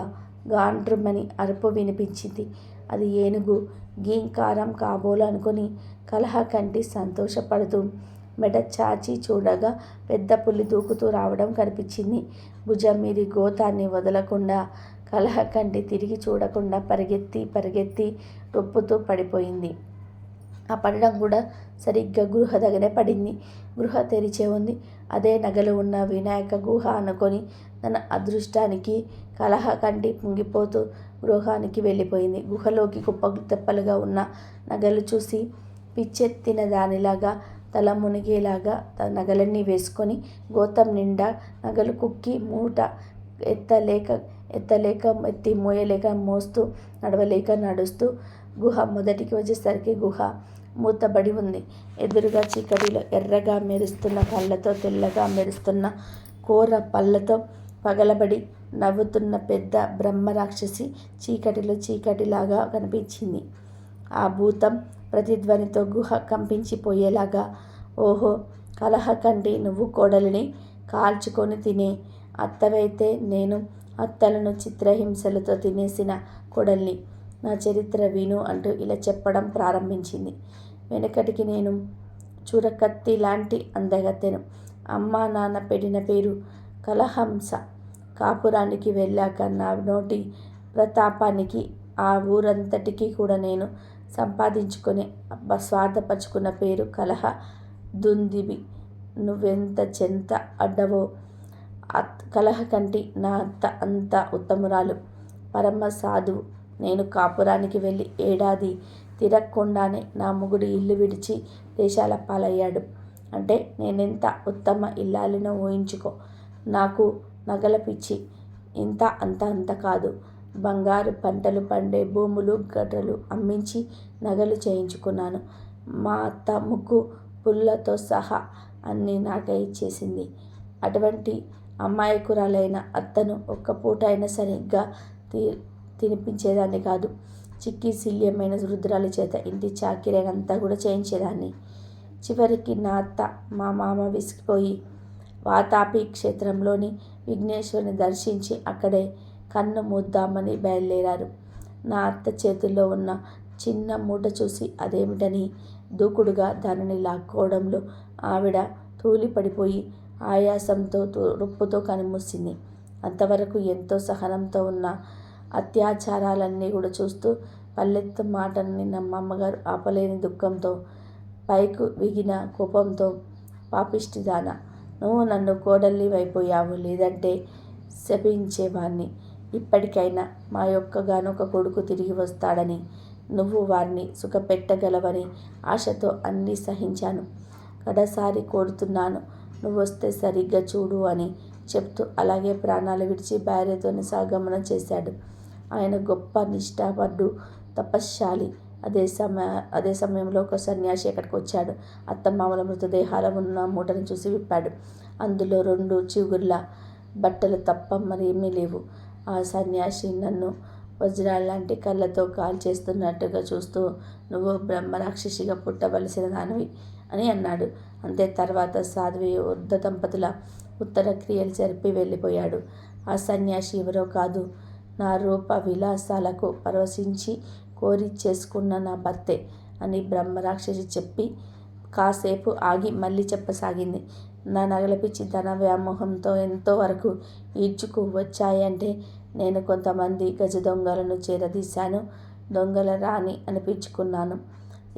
గాండ్రుమని అరుపు వినిపించింది. అది ఏనుగు గీంకారం కాబోలు అనుకుని కలహకంటి సంతోషపడుతూ మెడ చాచి చూడగా పెద్ద పులి దూకుతూ రావడం కనిపించింది. భుజం మీది గోతాన్ని వదలకుండా కలహకంటి తిరిగి చూడకుండా పరిగెత్తి రొప్పుతూ పడిపోయింది. ఆ పడడం కూడా సరిగ్గా గృహ దగ్గరే పడింది. గృహ తెరిచే ఉంది. అదే నగలు ఉన్న వినాయక గుహ అనుకొని తన అదృష్టానికి కలహకంటి పొంగిపోతూ గృహానికి వెళ్ళిపోయింది. గుహలోకి కుప్పలు తెప్పలుగా ఉన్న నగలు చూసి పిచ్చెత్తిన దానిలాగా తల మునిగేలాగా నగలన్నీ వేసుకొని గోతం నిండా నగలు కుక్కి మూట ఎత్తి మోయలేక మోస్తూ నడవలేక నడుస్తూ గుహ మొదటికి వచ్చేసరికి గుహ మూతబడి ఉంది. ఎదురుగా చీకటిలో ఎర్రగా మెరుస్తున్న కళ్ళతో తెల్లగా మెరుస్తున్న కోర పళ్ళతో పగలబడి నవ్వుతున్న పెద్ద బ్రహ్మరాక్షసి చీకటిలాగా కనిపించింది. ఆ భూతం ప్రతిధ్వనితో గుహ కంపించిపోయేలాగా, ఓహో కలహకంటి, నువ్వు కోడలిని కాల్చుకొని తినే అత్తవైతే నేను అత్తలను చిత్రహింసలతో తినేసిన కోడల్ని, నా చరిత్ర విను అంటూ ఇలా చెప్పడం ప్రారంభించింది. వెనకటికి నేను చురకత్తి లాంటి అందగత్తెను. అమ్మా నాన్న పెట్టిన పేరు కలహంస. కాపురానికి వెళ్ళాక నా నోటి ప్రతాపానికి ఆ ఊరంతటికీ కూడా నేను సంపాదించుకొని స్వార్థపరుచుకున్న పేరు కలహ దుందిబి. నువ్వెంత చెంత అడ్డవో. కలహకంటి నా అత్త అంత ఉత్తమురాలు, పరమ సాధువు. నేను కాపురానికి వెళ్ళి ఏడాది తిరగకుండానే నా మొగుడు ఇల్లు విడిచి దేశాల పాలయ్యాడు. అంటే నేనెంత ఉత్తమ ఇల్లాలినో ఊహించుకో. నాకు నగల పిచ్చి ఇంత అంత కాదు. బంగారు పంటలు పండే భూములు గడ్డలు అమ్మించి నగలు చేయించుకున్నాను. మా అత్త ముగ్గు పుల్లతో సహా అన్నీ నాకే ఇచ్చేసింది. అటువంటి అమాయకురాలైన అత్తను ఒక్క పూట అయినా సరిగ్గా తినిపించేదాన్ని కాదు. చిక్కి శల్యమైన రుద్రాల చేత ఇంటి చాకిరైనంతా కూడా చేయించేదాన్ని. చివరికి నా అత్త మా మామ విసిగిపోయి వాతాపి క్షేత్రంలోని విఘ్నేశ్వరుని దర్శించి అక్కడే కన్ను మూద్దామని బయలుదేరారు. నా అత్త చేతుల్లో ఉన్న చిన్న మూట చూసి అదేమిటని దూకుడుగా దానిని లాక్కోవడంలో ఆవిడ తూలిపడిపోయి ఆయాసంతో రొప్పుతో కనుమూసింది. అంతవరకు ఎంతో సహనంతో ఉన్న అత్యాచారాలన్నీ కూడా చూస్తూ పల్లెత్తు మాటను నిన్న అమ్మగారు ఆపలేని దుఃఖంతో పైకు విగిన కోపంతో పాపిష్టిదాన, నువ్వు నన్ను కోడల్ని అయిపోయావు, లేదంటే శపించేవాణ్ణి. ఇప్పటికైనా మా యొక్కగానొక కొడుకు తిరిగి వస్తాడని, నువ్వు వారిని సుఖపెట్టగలవని ఆశతో అన్నీ సహించాను. కడసారి కోరుతున్నాను, నువ్వొస్తే సరిగ్గా చూడు అని చెప్తూ అలాగే ప్రాణాలు విడిచి భార్యతోనే సాగమనం చేశాడు. ఆయన గొప్ప నిష్ఠాపరుడు, తపశ్శాలి. అదే సమయంలో ఒక సన్యాసి అక్కడికి వచ్చాడు. అత్తమామల మృతదేహాల ఉన్న మూటను చూసి విప్పాడు. అందులో 2 చిగుర్ల బట్టలు తప్ప మరేమీ లేవు. ఆ సన్యాసి నన్ను వజ్రాల్లాంటి కళ్ళతో కాల్చేస్తున్నట్టుగా చూస్తూ, నువ్వు బ్రహ్మరాక్షసిగా పుట్టవలసిన దానివి అని అన్నాడు. అంతే తర్వాత సాధ్వి వృద్ధ దంపతుల ఉత్తర క్రియలు జరిపి వెళ్ళిపోయాడు. ఆ సన్యాసి ఎవరో కాదు, నా రూప విలాసాలకు పరవశించి కోరి చేసుకున్న నా భర్తే అని బ్రహ్మరాక్షసి చెప్పి కాసేపు ఆగి మళ్ళీ చెప్పసాగింది. నా నగల పిచ్చి ధన వ్యామోహంతో ఎంతో వరకు ఈడ్చుకు వచ్చాయంటే నేను కొంతమంది గజ దొంగలను చేరదీశాను, దొంగల రాణి అనిపించుకున్నాను.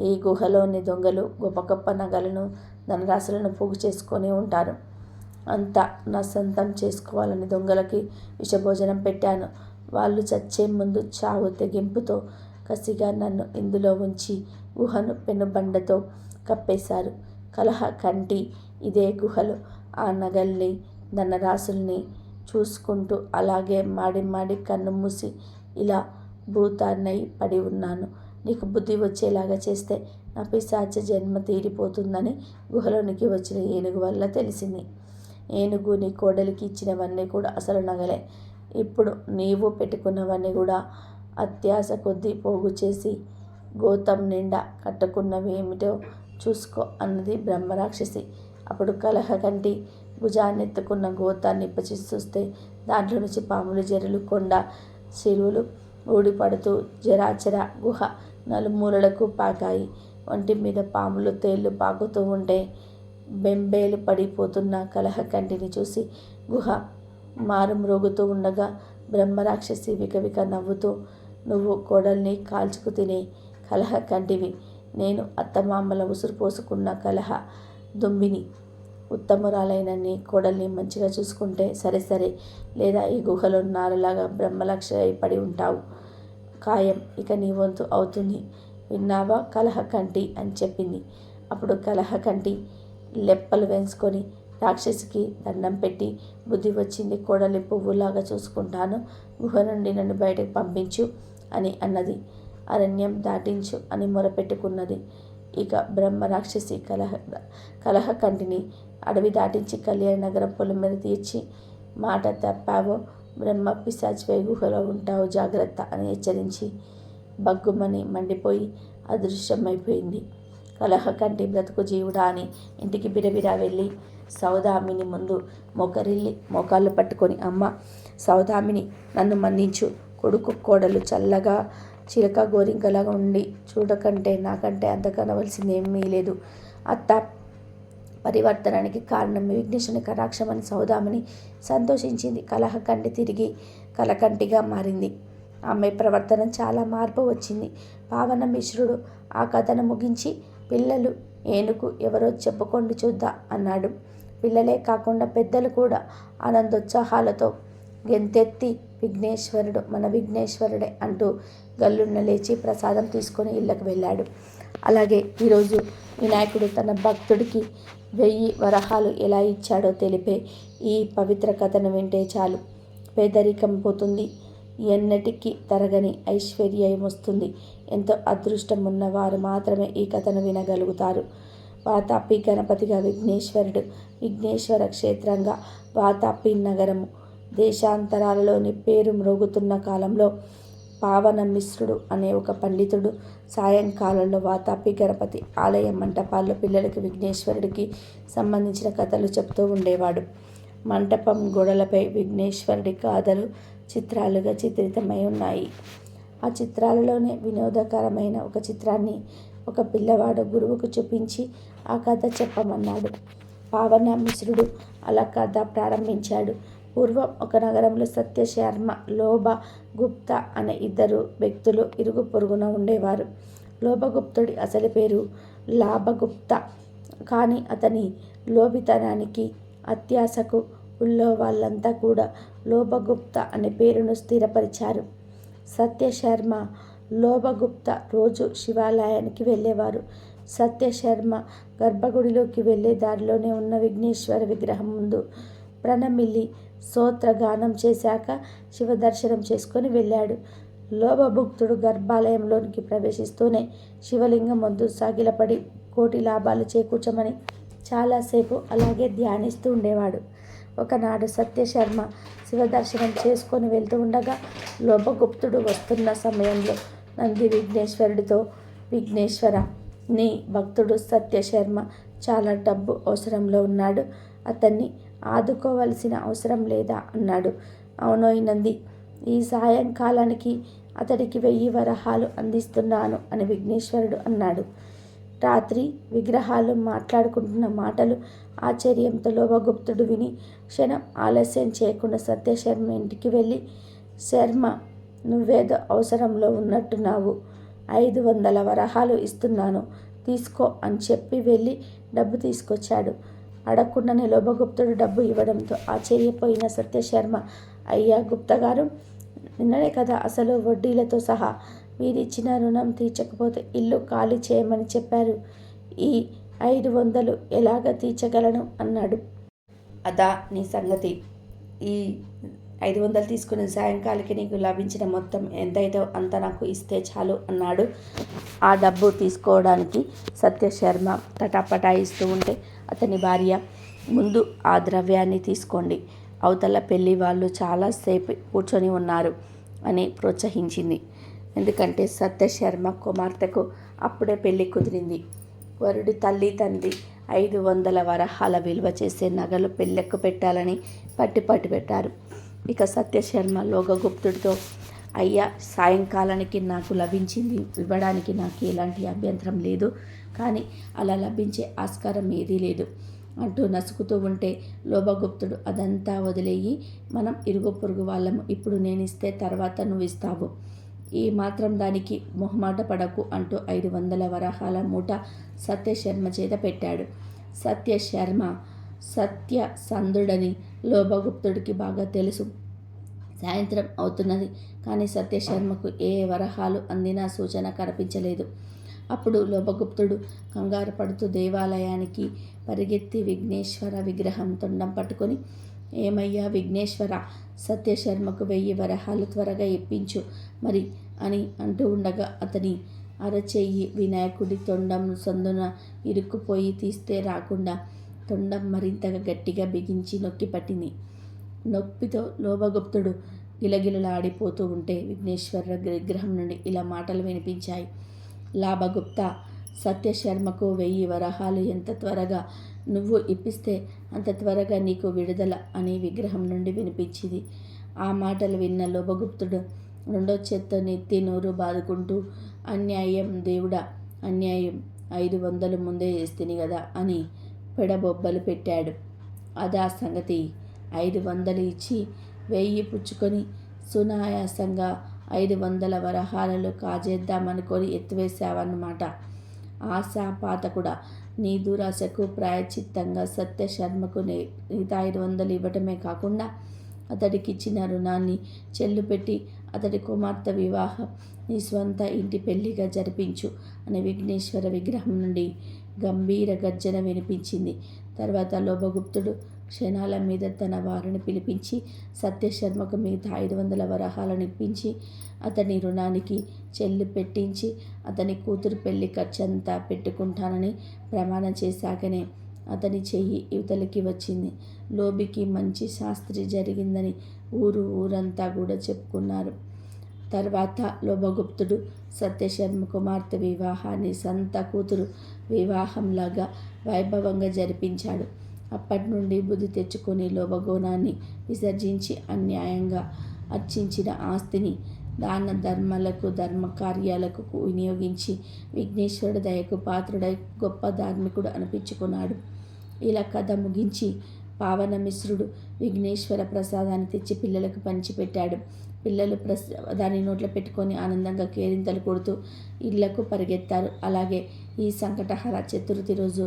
ఈ గుహలోని దొంగలు గొప్ప గొప్ప నగలను, ధనరాశులను పోగు చేసుకొని ఉంటారు. అంతా నా సొంతం చేసుకోవాలని దొంగలకి విషభోజనం పెట్టాను. వాళ్ళు చచ్చే ముందు చావు తెగింపుతో కసిగా నన్ను ఇందులో ఉంచి గుహను పెనుబండతో కప్పేశారు. కలహ కంటి ఇదే గుహలో ఆ నగల్ని, ధనరాశుల్ని చూసుకుంటూ అలాగే మాడి మాడి కన్ను మూసి ఇలా భూతాన్నై పడి ఉన్నాను. నీకు బుద్ధి వచ్చేలాగా చేస్తే నా పిశాచ జన్మ తీరిపోతుందని గుహలోనికి వచ్చిన ఏనుగు వల్ల తెలిసింది. ఏనుగు నీ కోడలికి ఇచ్చినవన్నీ కూడా అసలు నగలే. ఇప్పుడు నీవు పెట్టుకున్నవన్నీ కూడా అత్యాశ కొద్దీ పోగు చేసి గోతం నిండా కట్టుకున్నవి ఏమిటో చూసుకో అన్నది బ్రహ్మరాక్షసి. అప్పుడు కలహకంటి భుజాన్నెత్తుకున్న గోతాన్ని ఇప్పచేసి చూస్తే దాంట్లో నుంచి పాములు, జెర్రులు, కొండ చెరువులు ఊడిపడుతూ జరాచర గుహ నలుమూలలకు పాకాయి. ఒంటి మీద పాములు, తేళ్లు పాకుతూ ఉంటే బెంబేలు పడిపోతున్న కలహకంటిని చూసి గుహ మారుమ్రోగుతూ ఉండగా బ్రహ్మరాక్షసి వికవిక నవ్వుతూ, నువ్వు కోడల్ని కాల్చుకు తినే కలహకంటివి, నేను అత్తమామల ఉసురు పోసుకున్న కలహ దుంబిని. ఉత్తమురాలైన నీ కోడల్ని మంచిగా చూసుకుంటే సరే, లేదా ఈ గుహలో నారలాగా బ్రహ్మలక్ష పడి ఉంటావు ఖాయం. ఇక నీ వంతు అవుతుంది, విన్నావా కలహకంటి అని చెప్పింది. అప్పుడు కలహకంటి లెప్పలు వేసుకొని రాక్షసికి దండం పెట్టి, బుద్ధి వచ్చింది, కోడలి పువ్వులాగా చూసుకుంటాను, గుహ నుండి నన్ను బయటకు పంపించు అని అన్నది. అరణ్యం దాటించు అని మొరపెట్టుకున్నది. ఇక బ్రహ్మరాక్షసి కలహకంటిని అడవి దాటించి కళ్యాణ నగరం పొలం మీద తీర్చి, మాట తప్పావో బ్రహ్మ పిశాచిపై గుహలో ఉంటావు జాగ్రత్త అని హెచ్చరించి బగ్గుమని మండిపోయి అదృశ్యమైపోయింది. కలహకంటి బ్రతుకు జీవుడా అని ఇంటికి బిరబిరా వెళ్ళి సౌదామిని ముందు మోకరిల్లి మోకాళ్ళు పట్టుకొని, అమ్మ సౌదామిని, నన్ను మన్నించు. కొడుకు కోడలు చల్లగా చిలక గోరింకలాగా ఉండి చూడకంటే నాకంటే అంత కనవలసింది ఏమీ లేదు. అత్త పరివర్తనానికి కారణం మీ విఘ్నేశ్వరుని కటాక్షమని సౌదామిని సంతోషించింది. కలహకంటి తిరిగి కలకంటిగా మారింది. ఆమె ప్రవర్తన చాలా మార్పు వచ్చింది. పావన మిశ్రుడు ఆ కథను ముగించి, పిల్లలు ఏనుగు ఎవరో చెప్పుకోండి చూద్దా అన్నాడు. పిల్లలే కాకుండా పెద్దలు కూడా ఆనందోత్సాహాలతో గెంతెత్తి విఘ్నేశ్వరుడు మన విఘ్నేశ్వరుడే అంటూ గల్లున్న లేచి ప్రసాదం తీసుకొని ఇళ్ళకు వెళ్ళాడు. అలాగే ఈరోజు వినాయకుడు తన భక్తుడికి 1000 వరహాలు ఎలా ఇచ్చాడో తెలిపే ఈ పవిత్ర కథను వింటే చాలు, పేదరికం పోతుంది, ఎన్నటికీ తరగని ఐశ్వర్యం వస్తుంది. ఎంతో అదృష్టం ఉన్నవారు మాత్రమే ఈ కథను వినగలుగుతారు. వాతాపి గణపతిగా విఘ్నేశ్వరుడు, విఘ్నేశ్వర క్షేత్రంగా వాతాపి నగరము దేశాంతరాలలోని పేరు మ్రోగుతున్న కాలంలో పావన మిశ్రుడు అనే ఒక పండితుడు సాయంకాలంలో వాతాపి గణపతి ఆలయ మంటపాల్లో పిల్లలకి విఘ్నేశ్వరుడికి సంబంధించిన కథలు చెప్తూ ఉండేవాడు. మంటపం గోడలపై విఘ్నేశ్వరుడి గాథలు చిత్రాలుగా చిత్రితమై ఉన్నాయి. ఆ చిత్రాలలోనే వినోదకరమైన ఒక చిత్రాన్ని ఒక పిల్లవాడు గురువుకు చూపించి ఆ కథ చెప్పమన్నాడు. పావన మిశ్రుడు అలా కథ ప్రారంభించాడు. పూర్వం ఒక నగరంలో సత్యశర్మ, లోభ గుప్త అనే 2 వ్యక్తులు ఇరుగు పొరుగున ఉండేవారు. లోభగుప్తుడి అసలు పేరు లాభగుప్త. కానీ అతని లోభితనానికి అత్యాశకు ఊళ్ళో వాళ్ళంతా కూడా లోభగుప్త అనే పేరును స్థిరపరిచారు. సత్యశర్మ, లోభగుప్త రోజు శివాలయానికి వెళ్ళేవారు. సత్యశర్మ గర్భగుడిలోకి వెళ్ళే దారిలోనే ఉన్న విఘ్నేశ్వర విగ్రహం ముందు ప్రణమిల్లి స్తోత్రగానం చేశాక శివదర్శనం చేసుకొని వెళ్ళాడు. లోభభుక్తుడు గర్భాలయంలోనికి ప్రవేశిస్తూనే శివలింగం ముందు సాగిలపడి కోటి లాభాలు చేకూర్చమని చాలాసేపు అలాగే ధ్యానిస్తూ ఉండేవాడు. ఒకనాడు సత్యశర్మ శివదర్శనం చేసుకొని వెళ్తూ ఉండగా లోభగుప్తుడు వస్తున్న సమయంలో నంది విఘ్నేశ్వరుడితో, విఘ్నేశ్వర, నీ భక్తుడు సత్యశర్మ చాలా డబ్బు అవసరంలో ఉన్నాడు, అతన్ని ఆదుకోవలసిన అవసరం లేదా అన్నాడు. అవునోయ్ నంది, ఈ సాయంకాలానికి అతడికి 1000 వరహాలు అందిస్తున్నాను అని విఘ్నేశ్వరుడు అన్నాడు. రాత్రి విగ్రహాలు మాట్లాడుకుంటున్న మాటలు ఆశ్చర్యంతో లోభగుప్తుడు విని క్షణం ఆలస్యం చేయకుండా సత్యశర్మ ఇంటికి వెళ్ళి, శర్మ, నువ్వేదో అవసరంలో ఉన్నట్టున్నావు, 500 వరహాలు ఇస్తున్నాను, తీసుకో అని చెప్పి వెళ్ళి డబ్బు తీసుకొచ్చాడు. అడగకుండానే లోభగుప్తుడు డబ్బు ఇవ్వడంతో ఆశ్చర్యపోయిన సత్యశర్మ, అయ్యా గుప్తగారు, నిన్ననే కదా అసలు వడ్డీలతో సహా మీరిచ్చిన రుణం తీర్చకపోతే ఇల్లు ఖాళీ చేయమని చెప్పారు. ఈ 500 ఎలాగ తీర్చగలను అన్నాడు. అదా నీ సంగతి. ఈ 500 తీసుకుని సాయంకాలకి నీకు లభించిన మొత్తం ఎంతైతే అంత నాకు ఇస్తే చాలు అన్నాడు. ఆ డబ్బు తీసుకోవడానికి సత్యశర్మ తటాపటాయిస్తూ ఉంటే అతని భార్య, ముందు ఆ ద్రవ్యాన్ని తీసుకోండి, అవతల పెళ్ళి వాళ్ళు చాలాసేపు కూర్చొని ఉన్నారు అని ప్రోత్సహించింది. ఎందుకంటే సత్యశర్మ కుమార్తెకు అప్పుడే పెళ్లి కుదిరింది. వరుడి తల్లి తండ్రి 500 వరహాల విలువ చేసే నగలు పెళ్ళెక్కు పెట్టాలని పట్టు పెట్టారు. ఇక సత్యశర్మ లోభగుప్తుడితో, అయ్యా, సాయంకాలానికి నాకు లభించింది ఇవ్వడానికి నాకు ఎలాంటి అభ్యంతరం లేదు, కానీ అలా లభించే ఆస్కారం ఏదీ లేదు అంటూ నసుకుతూ ఉంటే లోభగుప్తుడు, అదంతా వదిలేయి, మనం ఇరుగు పొరుగు వాళ్ళము, ఇప్పుడు నేను ఇస్తే తర్వాత నువ్వు ఇస్తావు, ఈ మాత్రం దానికి మొహమాట పడకు అంటూ 500 వరహాల మూట సత్యశర్మ చేత పెట్టాడు. సత్యశర్మ సత్యసంధుడని లోభగుప్తుడికి బాగా తెలుసు. సాయంత్రం అవుతున్నది, కానీ సత్యశర్మకు ఏ వరహాలు అందినా సూచన కనిపించలేదు. అప్పుడు లోభగుప్తుడు కంగారు పడుతూ దేవాలయానికి పరిగెత్తి విఘ్నేశ్వర విగ్రహం తొండం పట్టుకొని, ఏమయ్యా విఘ్నేశ్వర, సత్యశర్మకు 1000 వరహాలు త్వరగా ఇప్పించు మరి అని అంటూ ఉండగా అతని అరచెయ్యి వినాయకుడి తొండం సందున ఇరుక్కుపోయి తీస్తే రాకుండా తొండం మరింతగా గట్టిగా బిగించి నొక్కి పట్టింది. నొప్పితో లోభగుప్తుడు గిలగిలలాడిపోతూ ఉంటే విఘ్నేశ్వర విగ్రహం నుండి ఇలా మాటలు వినిపించాయి. లాభగుప్త, సత్యశర్మకు 1000 వరహాలు ఎంత త్వరగా నువ్వు ఇప్పిస్తే అంత త్వరగా నీకు విడుదల అని విగ్రహం నుండి వినిపించింది. ఆ మాటలు విన్న లోభగుప్తుడు రెండో చేత్తో నెత్తి నోరు బాదుకుంటూ, అన్యాయం దేవుడా, అన్యాయం, 500 ముందే వేస్తేని కదా అని పెడబొబ్బలు పెట్టాడు. అదా సంగతి, 500 ఇచ్చి 1000 పుచ్చుకొని సునాయాసంగా 500 వరహాలలో కాజేద్దామనుకొని ఎత్తివేశావన్నమాట. ఆశాపాతకుడా, నీ దురాశకు ప్రాయశ్చిత్తంగా సత్యశర్మకు మిగతా 500 ఇవ్వటమే కాకుండా అతడికిచ్చిన రుణాన్ని చెల్లుపెట్టి అతడి కుమార్తె వివాహం నీ స్వంత ఇంటి పెళ్లిగా జరిపించు అని విఘ్నేశ్వర విగ్రహం నుండి గంభీర గర్జన వినిపించింది. తర్వాత లోభగుప్తుడు క్షణాల మీద తన వారిని పిలిపించి సత్యశర్మకు మిగతా 500 వరహాలను ఇప్పించి అతని రుణానికి చెల్లు పెట్టించి అతని కూతురు పెళ్లి ఖర్చంతా పెట్టుకుంటానని ప్రమాణం చేశాకనే అతని చెయ్యి యువతలకి వచ్చింది. లోబికి మంచి శాస్త్రి జరిగిందని ఊరంతా కూడా చెప్పుకున్నారు. తర్వాత లోభగుప్తుడు సత్యశర్మ కుమార్తె వివాహాన్ని సంత కూతురు వివాహంలాగా వైభవంగా జరిపించాడు. అప్పటి నుండి బుద్ధి తెచ్చుకొని లోభగుణాన్ని విసర్జించి అన్యాయంగా అర్చించిన ఆస్తిని దాన ధర్మాలకు ధర్మకార్యాలకు వినియోగించి విఘ్నేశ్వరుడి దయకు పాత్రుడై గొప్ప ధార్మికుడు అనిపించుకున్నాడు. ఇలా కథ ముగించి పావనమిశ్రుడు విఘ్నేశ్వర ప్రసాదాన్ని తెచ్చి పిల్లలకు పంచిపెట్టాడు. పిల్లలు దాని నోట్లో పెట్టుకొని ఆనందంగా కేరింతలు కొడుతూ ఇళ్లకు పరిగెత్తారు. అలాగే ఈ సంకటహర చతుర్థి రోజు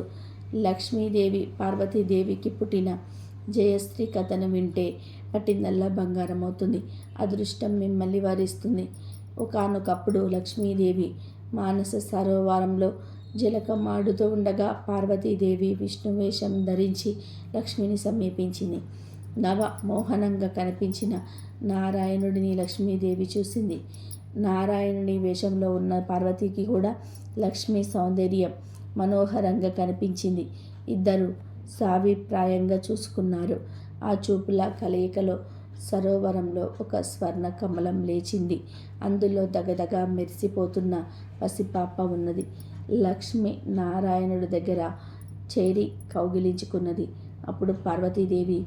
లక్ష్మీదేవి పార్వతీదేవికి పుట్టిన జయశ్రీ కథను వింటే పట్టిందల్లా బంగారం అవుతుంది. అదృష్టం మిమ్మల్ని వరిస్తుంది. ఒకానొకప్పుడు లక్ష్మీదేవి మానస సరోవరంలో జలకమాడుతూ ఉండగా పార్వతీదేవి విష్ణువేషం ధరించి లక్ష్మిని సమీపించింది. నవ మోహనంగా కనిపించిన నారాయణుడిని లక్ష్మీదేవి చూసింది. నారాయణుని వేషంలో ఉన్న పార్వతికి కూడా లక్ష్మి సౌందర్యం మనోహరంగా కనిపించింది. ఇద్దరు సాభిప్రాయంగా చూసుకున్నారు. ఆ చూపుల కలయికలో సరోవరంలో ఒక స్వర్ణ కమలం లేచింది. అందులో దగదగ మెరిసిపోతున్న పసిపాప ఉన్నది. లక్ష్మి నారాయణుడి దగ్గర చేరి కౌగిలించుకున్నది. అప్పుడు పార్వతీదేవి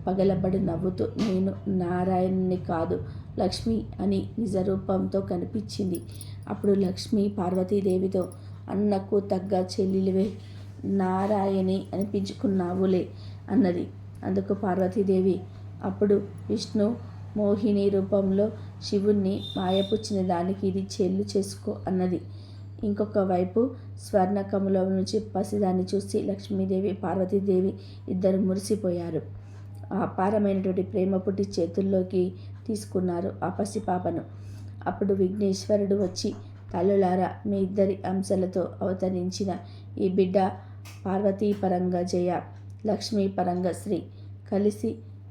పగలబడి నవ్వుతూ, నేను నారాయణుని కాదు లక్ష్మి అని నిజరూపంతో కనిపించింది. అప్పుడు లక్ష్మి పార్వతీదేవితో, అన్నకు తగ్గ చెల్లెలివే, నారాయణి అనిపించుకున్నావులే అన్నది. అందుకు పార్వతీదేవి, అప్పుడు విష్ణు మోహిని రూపంలో శివుణ్ణి మాయపుచ్చిన దానికి ఇది చెల్లు చేసుకో అన్నది. ఇంకొక వైపు స్వర్ణకములం నుంచి పసిదాన్ని చూసి లక్ష్మీదేవి పార్వతీదేవి ఇద్దరు మురిసిపోయారు. ఆ అపారమైనటువంటి ప్రేమ పుట్టి చేతుల్లోకి తీసుకున్నారు ఆ పసిపాపను. అప్పుడు విఘ్నేశ్వరుడు వచ్చి, తల్లులారా, మీ ఇద్దరి అంశాలతో అవతరించిన ఈ బిడ్డ పార్వతీ పరంగా జయ, లక్ష్మీ పరంగా శ్రీ కలిసి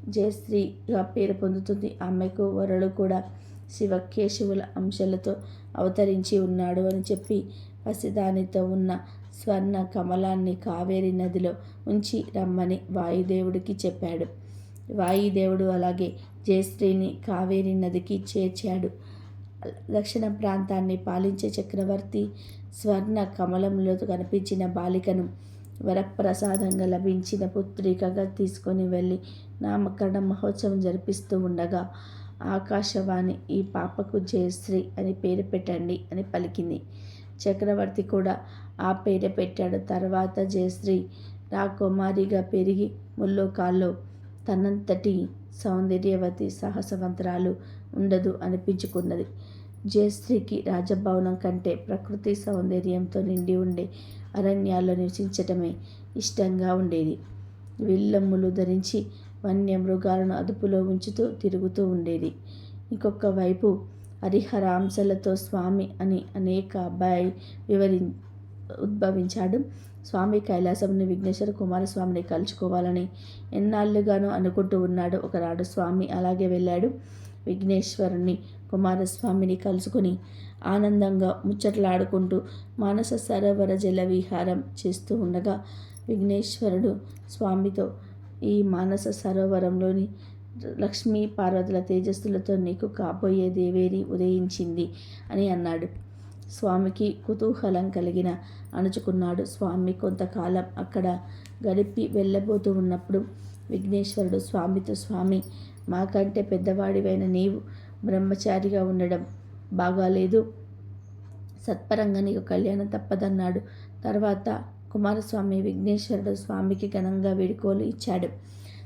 జయశ్రీగా పేరు పొందుతుంది. ఆమెకు వరుడు కూడా శివకేశవుల అంశాలతో అవతరించి ఉన్నాడు అని చెప్పి పసిదానితో ఉన్న స్వర్ణ కమలాన్ని కావేరి నదిలో ఉంచి రమ్మని వాయుదేవుడికి చెప్పాడు. వాయుదేవుడు అలాగే జయశ్రీని కావేరి నదికి చేర్చాడు. దక్షిణ ప్రాంతాన్ని పాలించే చక్రవర్తి స్వర్ణ కమలంలో కనిపించిన బాలికను వరప్రసాదంగా లభించిన పుత్రికగా తీసుకొని వెళ్ళి నామకరణ మహోత్సవం జరిపిస్తూ ఉండగా ఆకాశవాణి ఈ పాపకు జయశ్రీ అని పేరు పెట్టండి అని పలికింది. చక్రవర్తి కూడా ఆ పేరు పెట్టాడు. తర్వాత జయశ్రీ రాకుమారిగా పెరిగి ముల్లోకాల్లో తనంతటి సౌందర్యవతి సాహసవంతరాలు ఉండదు అనిపించుకున్నది. జయశ్రీకి రాజభవనం కంటే ప్రకృతి సౌందర్యంతో నిండి ఉండే అరణ్యాల్లో నివసించటమే ఇష్టంగా ఉండేది. విల్లమ్ములు ధరించి వన్యమృగాలను అదుపులో ఉంచుతూ తిరుగుతూ ఉండేది. ఇంకొక వైపు హరిహరాంశలతో స్వామి అని అనేక అబ్బాయి ఉద్భవించాడు. స్వామి కైలాసంని విఘ్నేశ్వర కుమారస్వామిని కలుసుకోవాలని ఎన్నాళ్ళుగానో అనుకుంటూ ఉన్నాడు. ఒకనాడు స్వామి అలాగే వెళ్ళాడు. విఘ్నేశ్వరుని కుమారస్వామిని కలుసుకుని ఆనందంగా ముచ్చట్లాడుకుంటూ మానస సరోవర జల విహారం చేస్తూ ఉండగా విఘ్నేశ్వరుడు స్వామితో, ఈ మానస సరోవరంలోని లక్ష్మీ పార్వతుల తేజస్సులతో నీకు కాబోయే దేవేరి ఉదయించింది అని అన్నాడు. స్వామికి కుతూహలం కలిగిన అణుచుకున్నాడు. స్వామి కొంతకాలం అక్కడ గడిపి వెళ్ళబోతూ ఉన్నప్పుడు విఘ్నేశ్వరుడు స్వామితో, స్వామి, మాకంటే పెద్దవాడివైన నీవు బ్రహ్మచారిగా ఉండడం బాగాలేదు, సత్పరంగా నీకు కళ్యాణం తప్పదన్నాడు. తర్వాత కుమారస్వామి విఘ్నేశ్వరుడు స్వామికి ఘనంగా వీడ్కోలు ఇచ్చాడు.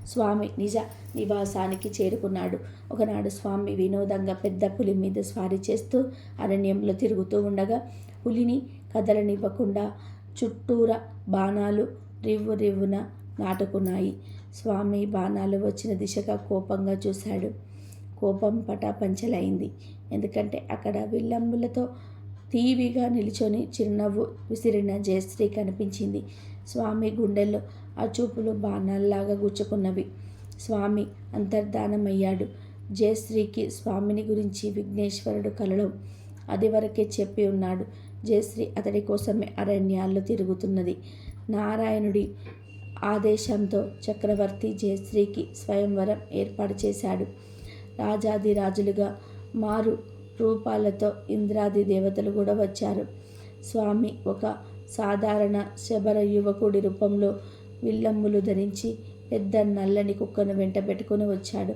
స్వామి నిజ నివాసానికి చేరుకున్నాడు. ఒకనాడు స్వామి వినోదంగా పెద్ద పులి మీద స్వారీ చేస్తూ అరణ్యంలో తిరుగుతూ ఉండగా పులిని కదలనివ్వకుండా చుట్టూరా బాణాలు రివ్వు రివ్వున నాటుకున్నాయి. స్వామి బాణాలు వచ్చిన దిశగా కోపంగా చూశాడు. కోపం పటాపంచలైంది. ఎందుకంటే అక్కడ విల్లంబులతో టీవీగా నిల్చొని చిరునవ్వు విసిరిన జయశ్రీ కనిపించింది. స్వామి గుండెల్లో ఆ చూపులు బాణాల్లాగా గుచ్చుకున్నవి. స్వామి అంతర్ధానమయ్యాడు. జయశ్రీకి స్వామిని గురించి విఘ్నేశ్వరుడు కలలో అదివరకే చెప్పి ఉన్నాడు. జయశ్రీ అతడి కోసమే అరణ్యాల్లో తిరుగుతున్నది. నారాయణుడి ఆదేశంతో చక్రవర్తి జయశ్రీకి స్వయంవరం ఏర్పాటు చేశాడు. రాజాదిరాజులుగా మారు రూపాలతో ఇంద్రాది దేవతలు కూడా వచ్చారు. స్వామి ఒక సాధారణ శబర యువకుడి రూపంలో విల్లమ్ములు ధరించి పెద్ద నల్లని కుక్కను వెంట పెట్టుకుని వచ్చాడు.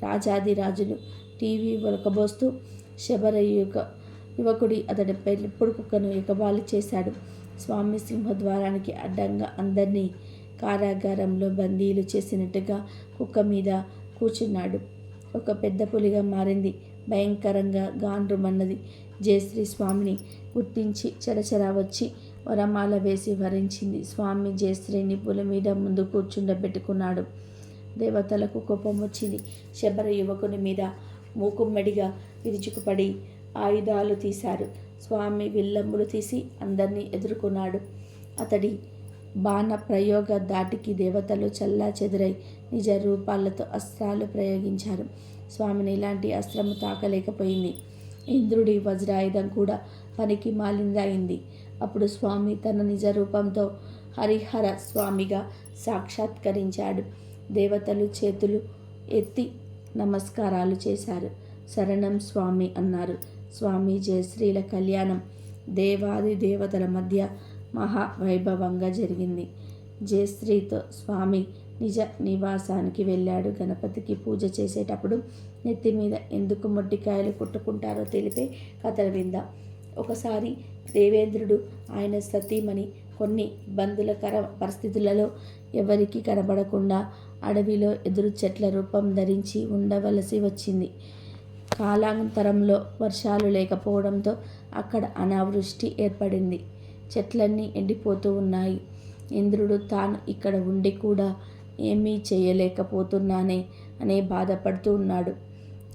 రాజాదిరాజులు టీవీ ఒలకబోస్తూ శబర యువకుడి అతడి పెళ్ళిప్పుడు కుక్కను ఎకబాలి చేశాడు. స్వామి సింహద్వారానికి అడ్డంగా అందరినీ కారాగారంలో బందీలు చేసినట్టుగా కుక్క మీద కూర్చున్నాడు. ఒక పెద్ద పులిగా మారింది. భయంకరంగా గాండ్రుమన్నది. జయశ్రీ స్వామిని గుర్తించి చరచరా వచ్చి వరమాల వేసి వరించింది. స్వామి జయశ్రీని పులి మీద ముందు కూర్చుండబెట్టుకున్నాడు. దేవతలకు కోపం వచ్చింది. శబర యువకుని మీద మూకుమ్మడిగా విరుచుకుపడి ఆయుధాలు తీశారు. స్వామి విల్లంబులు తీసి అందరినీ ఎదుర్కొన్నాడు. అతడి బాణ ప్రయోగ దాటికి దేవతలు చల్లా చెదురై నిజ రూపాలతో అస్త్రాలు ప్రయోగించారు. స్వామిని ఇలాంటి అస్త్రము తాకలేకపోయింది. ఇంద్రుడి వజ్రాయుధం కూడా పనికి మాలిందయింది. అప్పుడు స్వామి తన నిజ రూపంతో హరిహర స్వామిగా సాక్షాత్కరించాడు. దేవతలు చేతులు ఎత్తి నమస్కారాలు చేశారు. శరణం స్వామి అన్నారు. స్వామి జయశ్రీల కళ్యాణం దేవాది దేవతల మధ్య మహావైభవంగా జరిగింది. జయశ్రీతో స్వామి నిజ నివాసానికి వెళ్ళాడు. గణపతికి పూజ చేసేటప్పుడు నెత్తి మీద ఎందుకు మొట్టికాయలు కుట్టుకుంటారో తెలిపే కథలు విందాం. ఒకసారి దేవేంద్రుడు ఆయన సతీమణి కొన్ని ఇబ్బందులకర పరిస్థితులలో ఎవరికి కనబడకుండా అడవిలో ఎదురు చెట్ల రూపం ధరించి ఉండవలసి వచ్చింది. కాలాంతరంలో వర్షాలు లేకపోవడంతో అక్కడ అనావృష్టి ఏర్పడింది. చెట్లన్నీ ఎండిపోతూ ఉన్నాయి. ఇంద్రుడు తాను ఇక్కడ ఉండి కూడా ఏమీ చేయలేకపోతున్నానే అనే బాధపడుతూ ఉన్నాడు.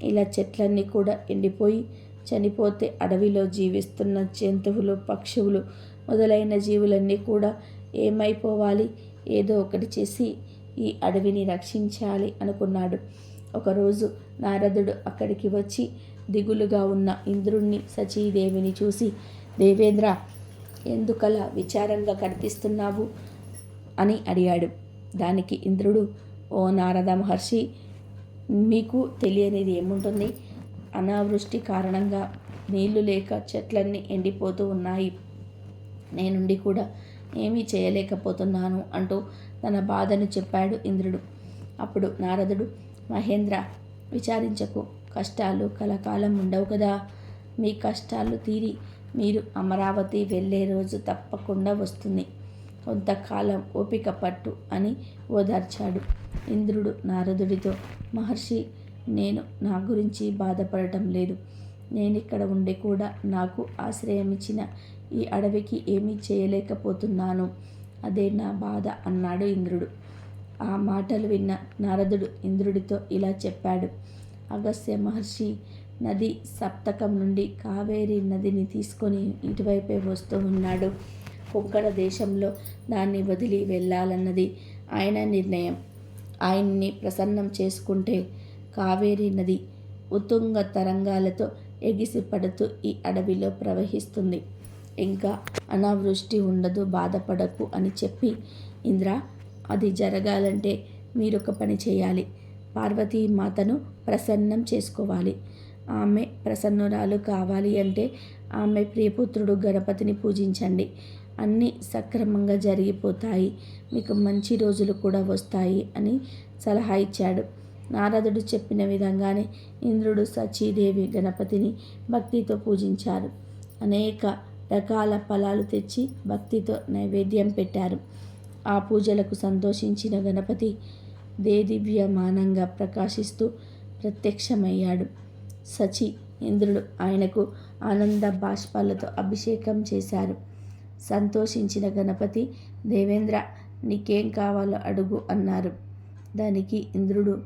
ఇలా చెట్లన్నీ కూడా ఎండిపోయి చనిపోతే అడవిలో జీవిస్తున్న జంతువులు, పక్షువులు మొదలైన జీవులన్నీ కూడా ఏమైపోవాలి? ఏదో ఒకటి చేసి ఈ అడవిని రక్షించాలి అనుకున్నాడు. ఒకరోజు నారదుడు అక్కడికి వచ్చి దిగులుగా ఉన్న ఇంద్రుణ్ణి, సచీదేవిని చూసి, దేవేంద్ర, ఎందుకలా విచారంగా కనిపిస్తున్నావు అని అడిగాడు. దానికి ఇంద్రుడు, ఓ నారద మహర్షి, మీకు తెలియనిది ఏముంటుంది? అనావృష్టి కారణంగా నీళ్లు లేక చెట్లన్నీ ఎండిపోతూ ఉన్నాయి. నేనుండి కూడా ఏమీ చేయలేకపోతున్నాను అంటూ తన బాధను చెప్పాడు ఇంద్రుడు. అప్పుడు నారదుడు, మహేంద్ర, విచారించకు. కష్టాలు కలకాలం ఉండవు కదా. మీ కష్టాలు తీరి మీరు అమరావతి వెళ్ళే రోజు తప్పకుండా వస్తుంది. కొంతకాలం ఓపిక పట్టు అని ఓదార్చాడు. ఇంద్రుడు నారదుడితో, మహర్షి, నేను నా గురించి బాధపడటం లేదు. నేనిక్కడ ఉండి కూడా నాకు ఆశ్రయమిచ్చిన ఈ అడవికి ఏమీ చేయలేకపోతున్నాను. అదే నా బాధ అన్నాడు ఇంద్రుడు. ఆ మాటలు విన్న నారదుడు ఇంద్రుడితో ఇలా చెప్పాడు. అగస్త్య మహర్షి నది సప్తకం నుండి కావేరీ నదిని తీసుకొని ఇటువైపే వస్తూ ఉన్నాడు. కొంకణ దేశంలో దాన్ని వదిలి వెళ్ళాలన్నది ఆయన నిర్ణయం. ఆయన్ని ప్రసన్నం చేసుకుంటే కావేరీ నది ఉత్తుంగ తరంగాలతో ఎగిసి పడుతూ ఈ అడవిలో ప్రవహిస్తుంది. ఇంకా అనావృష్టి ఉండదు, బాధపడకు అని చెప్పి, ఇంద్ర, అది జరగాలంటే మీరొక పని చేయాలి. పార్వతీమాతను ప్రసన్నం చేసుకోవాలి. ఆమె ప్రసన్నురాలు కావాలి అంటే ఆమె ప్రియపుత్రుడు గణపతిని పూజించండి. అన్నీ సక్రమంగా జరిగిపోతాయి. మీకు మంచి రోజులు కూడా వస్తాయి అని సలహా ఇచ్చాడు. నారదుడు చెప్పిన విధంగానే ఇంద్రుడు, సచీదేవి గణపతిని భక్తితో పూజించారు. అనేక రకాల ఫలాలు తెచ్చి భక్తితో నైవేద్యం పెట్టారు. ఆ పూజలకు సంతోషించిన గణపతి దేదీప్యమానంగా ప్రకాశిస్తూ ప్రత్యక్షమయ్యాడు. సచి, ఇంద్రుడు ఆయనకు ఆనంద బాష్పాలతో అభిషేకం చేశారు. సంతోషించిన గణపతి, దేవేంద్ర, నీకేం కావాలో అడుగు అన్నారు. దానికి ఇంద్రుడు,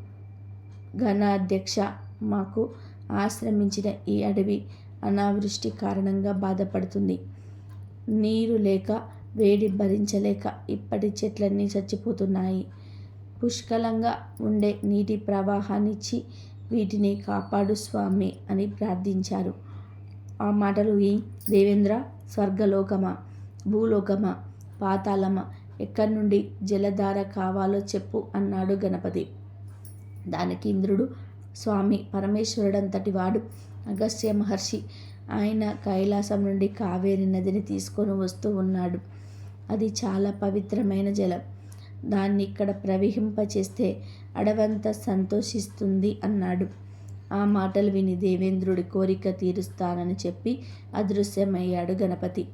గణాధ్యక్ష, మాకు ఆశ్రమించిన ఈ అడవి అనావృష్టి కారణంగా బాధపడుతుంది. నీరు లేక, వేడి భరించలేక ఇప్పటి చెట్లన్నీ చచ్చిపోతున్నాయి. పుష్కలంగా ఉండే నీటి ప్రవాహాన్నిచ్చి వీటిని కాపాడు స్వామి అని ప్రార్థించారు. ఆ మాటలు దేవేంద్ర, స్వర్గలోకమా, భూలోకమా, పాతాళమా, ఎక్కడి నుండి జలధార కావాలో చెప్పు అన్నాడు గణపతి. దానికి ఇంద్రుడు, స్వామి పరమేశ్వరుడంతటి వాడు అగస్త్య మహర్షి. ఆయన కైలాసం నుండి కావేరి నదిని తీసుకొని వస్తూ ఉన్నాడు. అది చాలా పవిత్రమైన జలం. దాన్ని ఇక్కడ ప్రవహింపచేస్తే అడవంతా సంతోషిస్తుంది అన్నాడు. ఆ మాటలు విని దేవేంద్రుడి కోరిక తీరుస్తానని చెప్పి అదృశ్యమయ్యాడు గణపతి.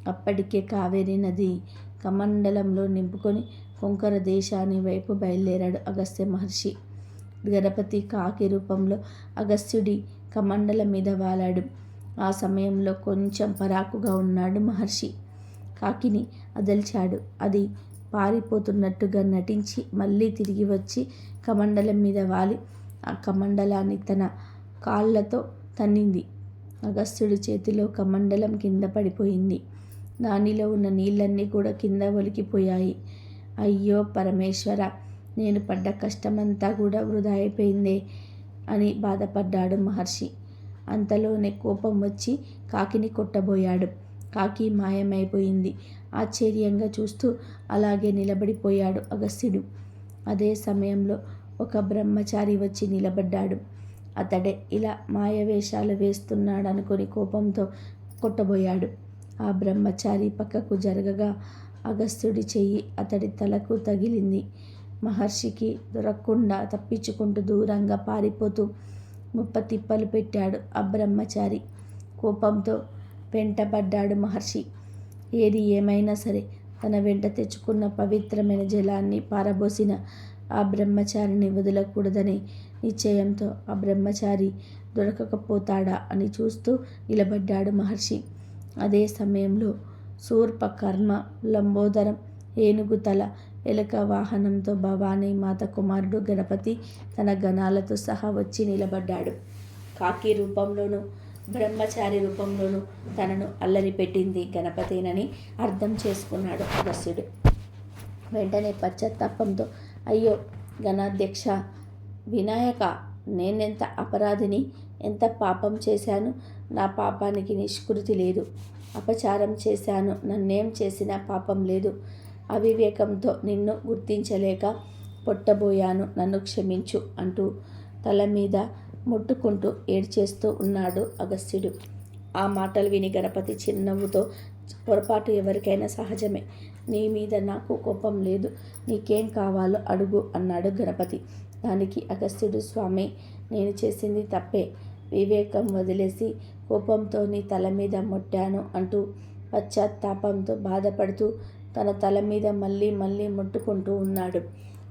అప్పటికే కావేరీ నది కమండలంలో నింపుకొని కొంకర దేశాన్ని వైపు బయలుదేరాడు అగస్త్య మహర్షి. గణపతి కాకి రూపంలో అగస్త్యుడి కమండలం మీద వాలాడు. ఆ సమయంలో కొంచెం పరాకుగా ఉన్నాడు మహర్షి. కాకిని అదల్చాడు. అది పారిపోతున్నట్టుగా నటించి మళ్ళీ తిరిగి వచ్చి కమండలం మీద వాలి ఆ కమండలాన్ని తన కాళ్ళతో తన్నింది. అగస్త్యుడి చేతిలో కమండలం కింద పడిపోయింది. దానిలో ఉన్న నీళ్ళన్నీ కూడా కింద ఒలికిపోయాయి. అయ్యో పరమేశ్వర, నేను పడ్డ కష్టమంతా కూడా వృధా అయిపోయిందే అని బాధపడ్డాడు మహర్షి. అంతలోనే కోపం వచ్చి కాకిని కొట్టబోయాడు. కాకి మాయమైపోయింది. ఆశ్చర్యంగా చూస్తూ అలాగే నిలబడిపోయాడు అగస్త్యుడు. అదే సమయంలో ఒక బ్రహ్మచారి వచ్చి నిలబడ్డాడు. అతడే ఇలా మాయవేషాలు వేస్తున్నాడనుకుని కోపంతో కొట్టబోయాడు. ఆ బ్రహ్మచారి పక్కకు జరగగా అగస్త్యుడి చెయ్యి అతడి తలకు తగిలింది. మహర్షికి దొరకకుండా తప్పించుకుంటూ దూరంగా పారిపోతూ ముప్పతిప్పలు పెట్టాడు ఆ బ్రహ్మచారి. కోపంతో వెంటబడ్డాడు మహర్షి. ఏది ఏమైనా సరే తన వెంట తెచ్చుకున్న పవిత్రమైన జలాన్ని పారబోసిన ఆ బ్రహ్మచారిని వదలకూడదని నిశ్చయంతో ఆ బ్రహ్మచారి దొరకకపోతాడా అని చూస్తూ నిలబడ్డాడు మహర్షి. అదే సమయంలో శూర్పకర్మ, లంబోదరం, ఏనుగు తల, ఎలుక వాహనంతో భవానీ మాత కుమారుడు గణపతి తన గణాలతో సహా వచ్చి నిలబడ్డాడు. కాకి రూపంలోనూ బ్రహ్మచారి రూపంలోనూ తనను అల్లరి పెట్టింది గణపతేనని అర్థం చేసుకున్నాడు అగస్త్యుడు. వెంటనే పశ్చాత్తాపంతో, అయ్యో గణాధ్యక్ష, వినాయక, నేనెంత అపరాధిని, ఎంత పాపం చేశాను, నా పాపానికి నిష్కృతి లేదు. అపచారం చేశాను, నన్నేం చేసినా పాపం లేదు. అవివేకంతో నిన్ను గుర్తించలేక పొట్టబోయాను, నన్ను క్షమించు అంటూ తల మీద ముట్టుకుంటూ ఏడ్చేస్తూ ఉన్నాడు అగస్త్యుడు. ఆ మాటలు విని గణపతి చిరునవ్వుతో, పొరపాటు ఎవరికైనా సహజమే, నీ మీద నాకు కోపం లేదు, నీకేం కావాలో అడుగు అన్నాడు గణపతి. దానికి అగస్త్యుడు, స్వామి, నేను చేసింది తప్పే, వివేకం వదిలేసి కోపంతో నీ తల మీద ముట్టాను అంటూ పశ్చాత్తాపంతో బాధపడుతూ తన తల మీద మళ్ళీ మళ్ళీ ముట్టుకుంటూ ఉన్నాడు.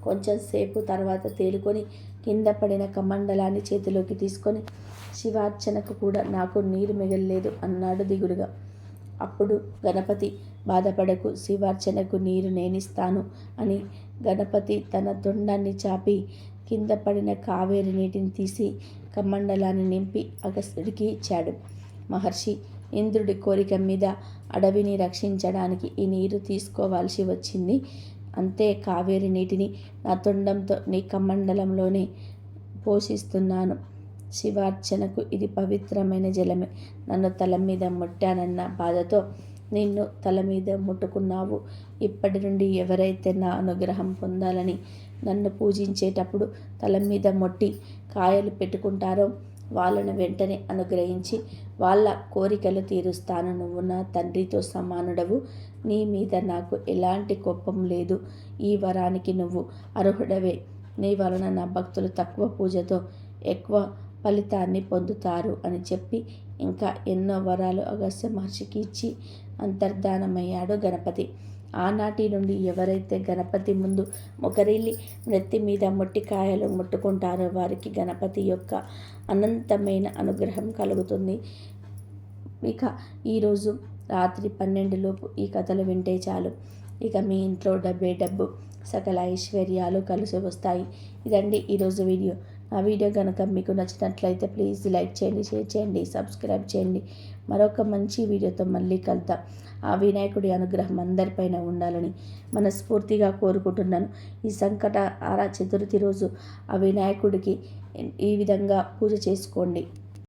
కొంచెం సేపు తర్వాత తేలుకొని కింద పడిన కమండలాన్ని చేతిలోకి తీసుకొని, శివార్చనకు కూడా నాకు నీరు మిగలలేదు అన్నాడు దిగులుగా. అప్పుడు గణపతి, బాధపడకు, శివార్చనకు నీరు నేనిస్తాను అని గణపతి తన తొండాన్ని చాపి కింద పడిన కావేరి నీటిని తీసి కమండలాన్ని నింపి అగస్త్యుడికి ఇచ్చాడు. మహర్షి, ఇంద్రుడి కోరిక మీద అడవిని రక్షించడానికి ఈ నీరు తీసుకోవాల్సి వచ్చింది. అంతే, కావేరి నీటిని నా తొండంతో నీ కమండలంలోనే పోషిస్తున్నాను. శివార్చనకు ఇది పవిత్రమైన జలమే. నన్ను తల మీద ముట్టానన్న బాధతో నిన్ను తల మీద ముట్టుకున్నావు. ఇప్పటి నుండి ఎవరైతే నా అనుగ్రహం పొందాలని నన్ను పూజించేటప్పుడు తల మీద మొట్టి కాయలు పెట్టుకుంటారో వాళ్ళను వెంటనే అనుగ్రహించి వాళ్ళ కోరికలు తీరుస్తాను. నువ్వు నా తండ్రితో సమానుడవు. నీ మీద నాకు ఎలాంటి కోపం లేదు. ఈ వరానికి నువ్వు అర్హుడవే. నీ వలన నా భక్తులు తక్కువ పూజతో ఎక్కువ ఫలితాన్ని పొందుతారు అని చెప్పి ఇంకా ఎన్నో వరాలు అగస్త్య మహర్షికి ఇచ్చి అంతర్ధానమయ్యాడు గణపతి. ఆనాటి నుండి ఎవరైతే గణపతి ముందు మొకరిల్లి నెత్తి మీద మొట్టికాయలు ముట్టుకుంటారో వారికి గణపతి యొక్క అనంతమైన అనుగ్రహం కలుగుతుంది. ఇక ఈరోజు రాత్రి 12 లోపు ఈ కథలు వింటే చాలు, ఇక మీ ఇంట్లో డబ్బు, సకల ఐశ్వర్యాలు కలిసి వస్తాయి. ఇదండి ఈరోజు వీడియో. ఆ వీడియో కనుక మీకు నచ్చినట్లయితే ప్లీజ్ లైక్ చేయండి, షేర్ చేయండి, సబ్స్క్రైబ్ చేయండి. మరొక మంచి వీడియోతో మళ్ళీ కలుద్దాం. ఆ వినాయకుడి అనుగ్రహం అందరిపైన ఉండాలని మనస్ఫూర్తిగా కోరుకుంటున్నాను. ఈ సంకటహార చతుర్థి రోజు ఆ వినాయకుడికి ఈ విధంగా పూజ చేసుకోండి.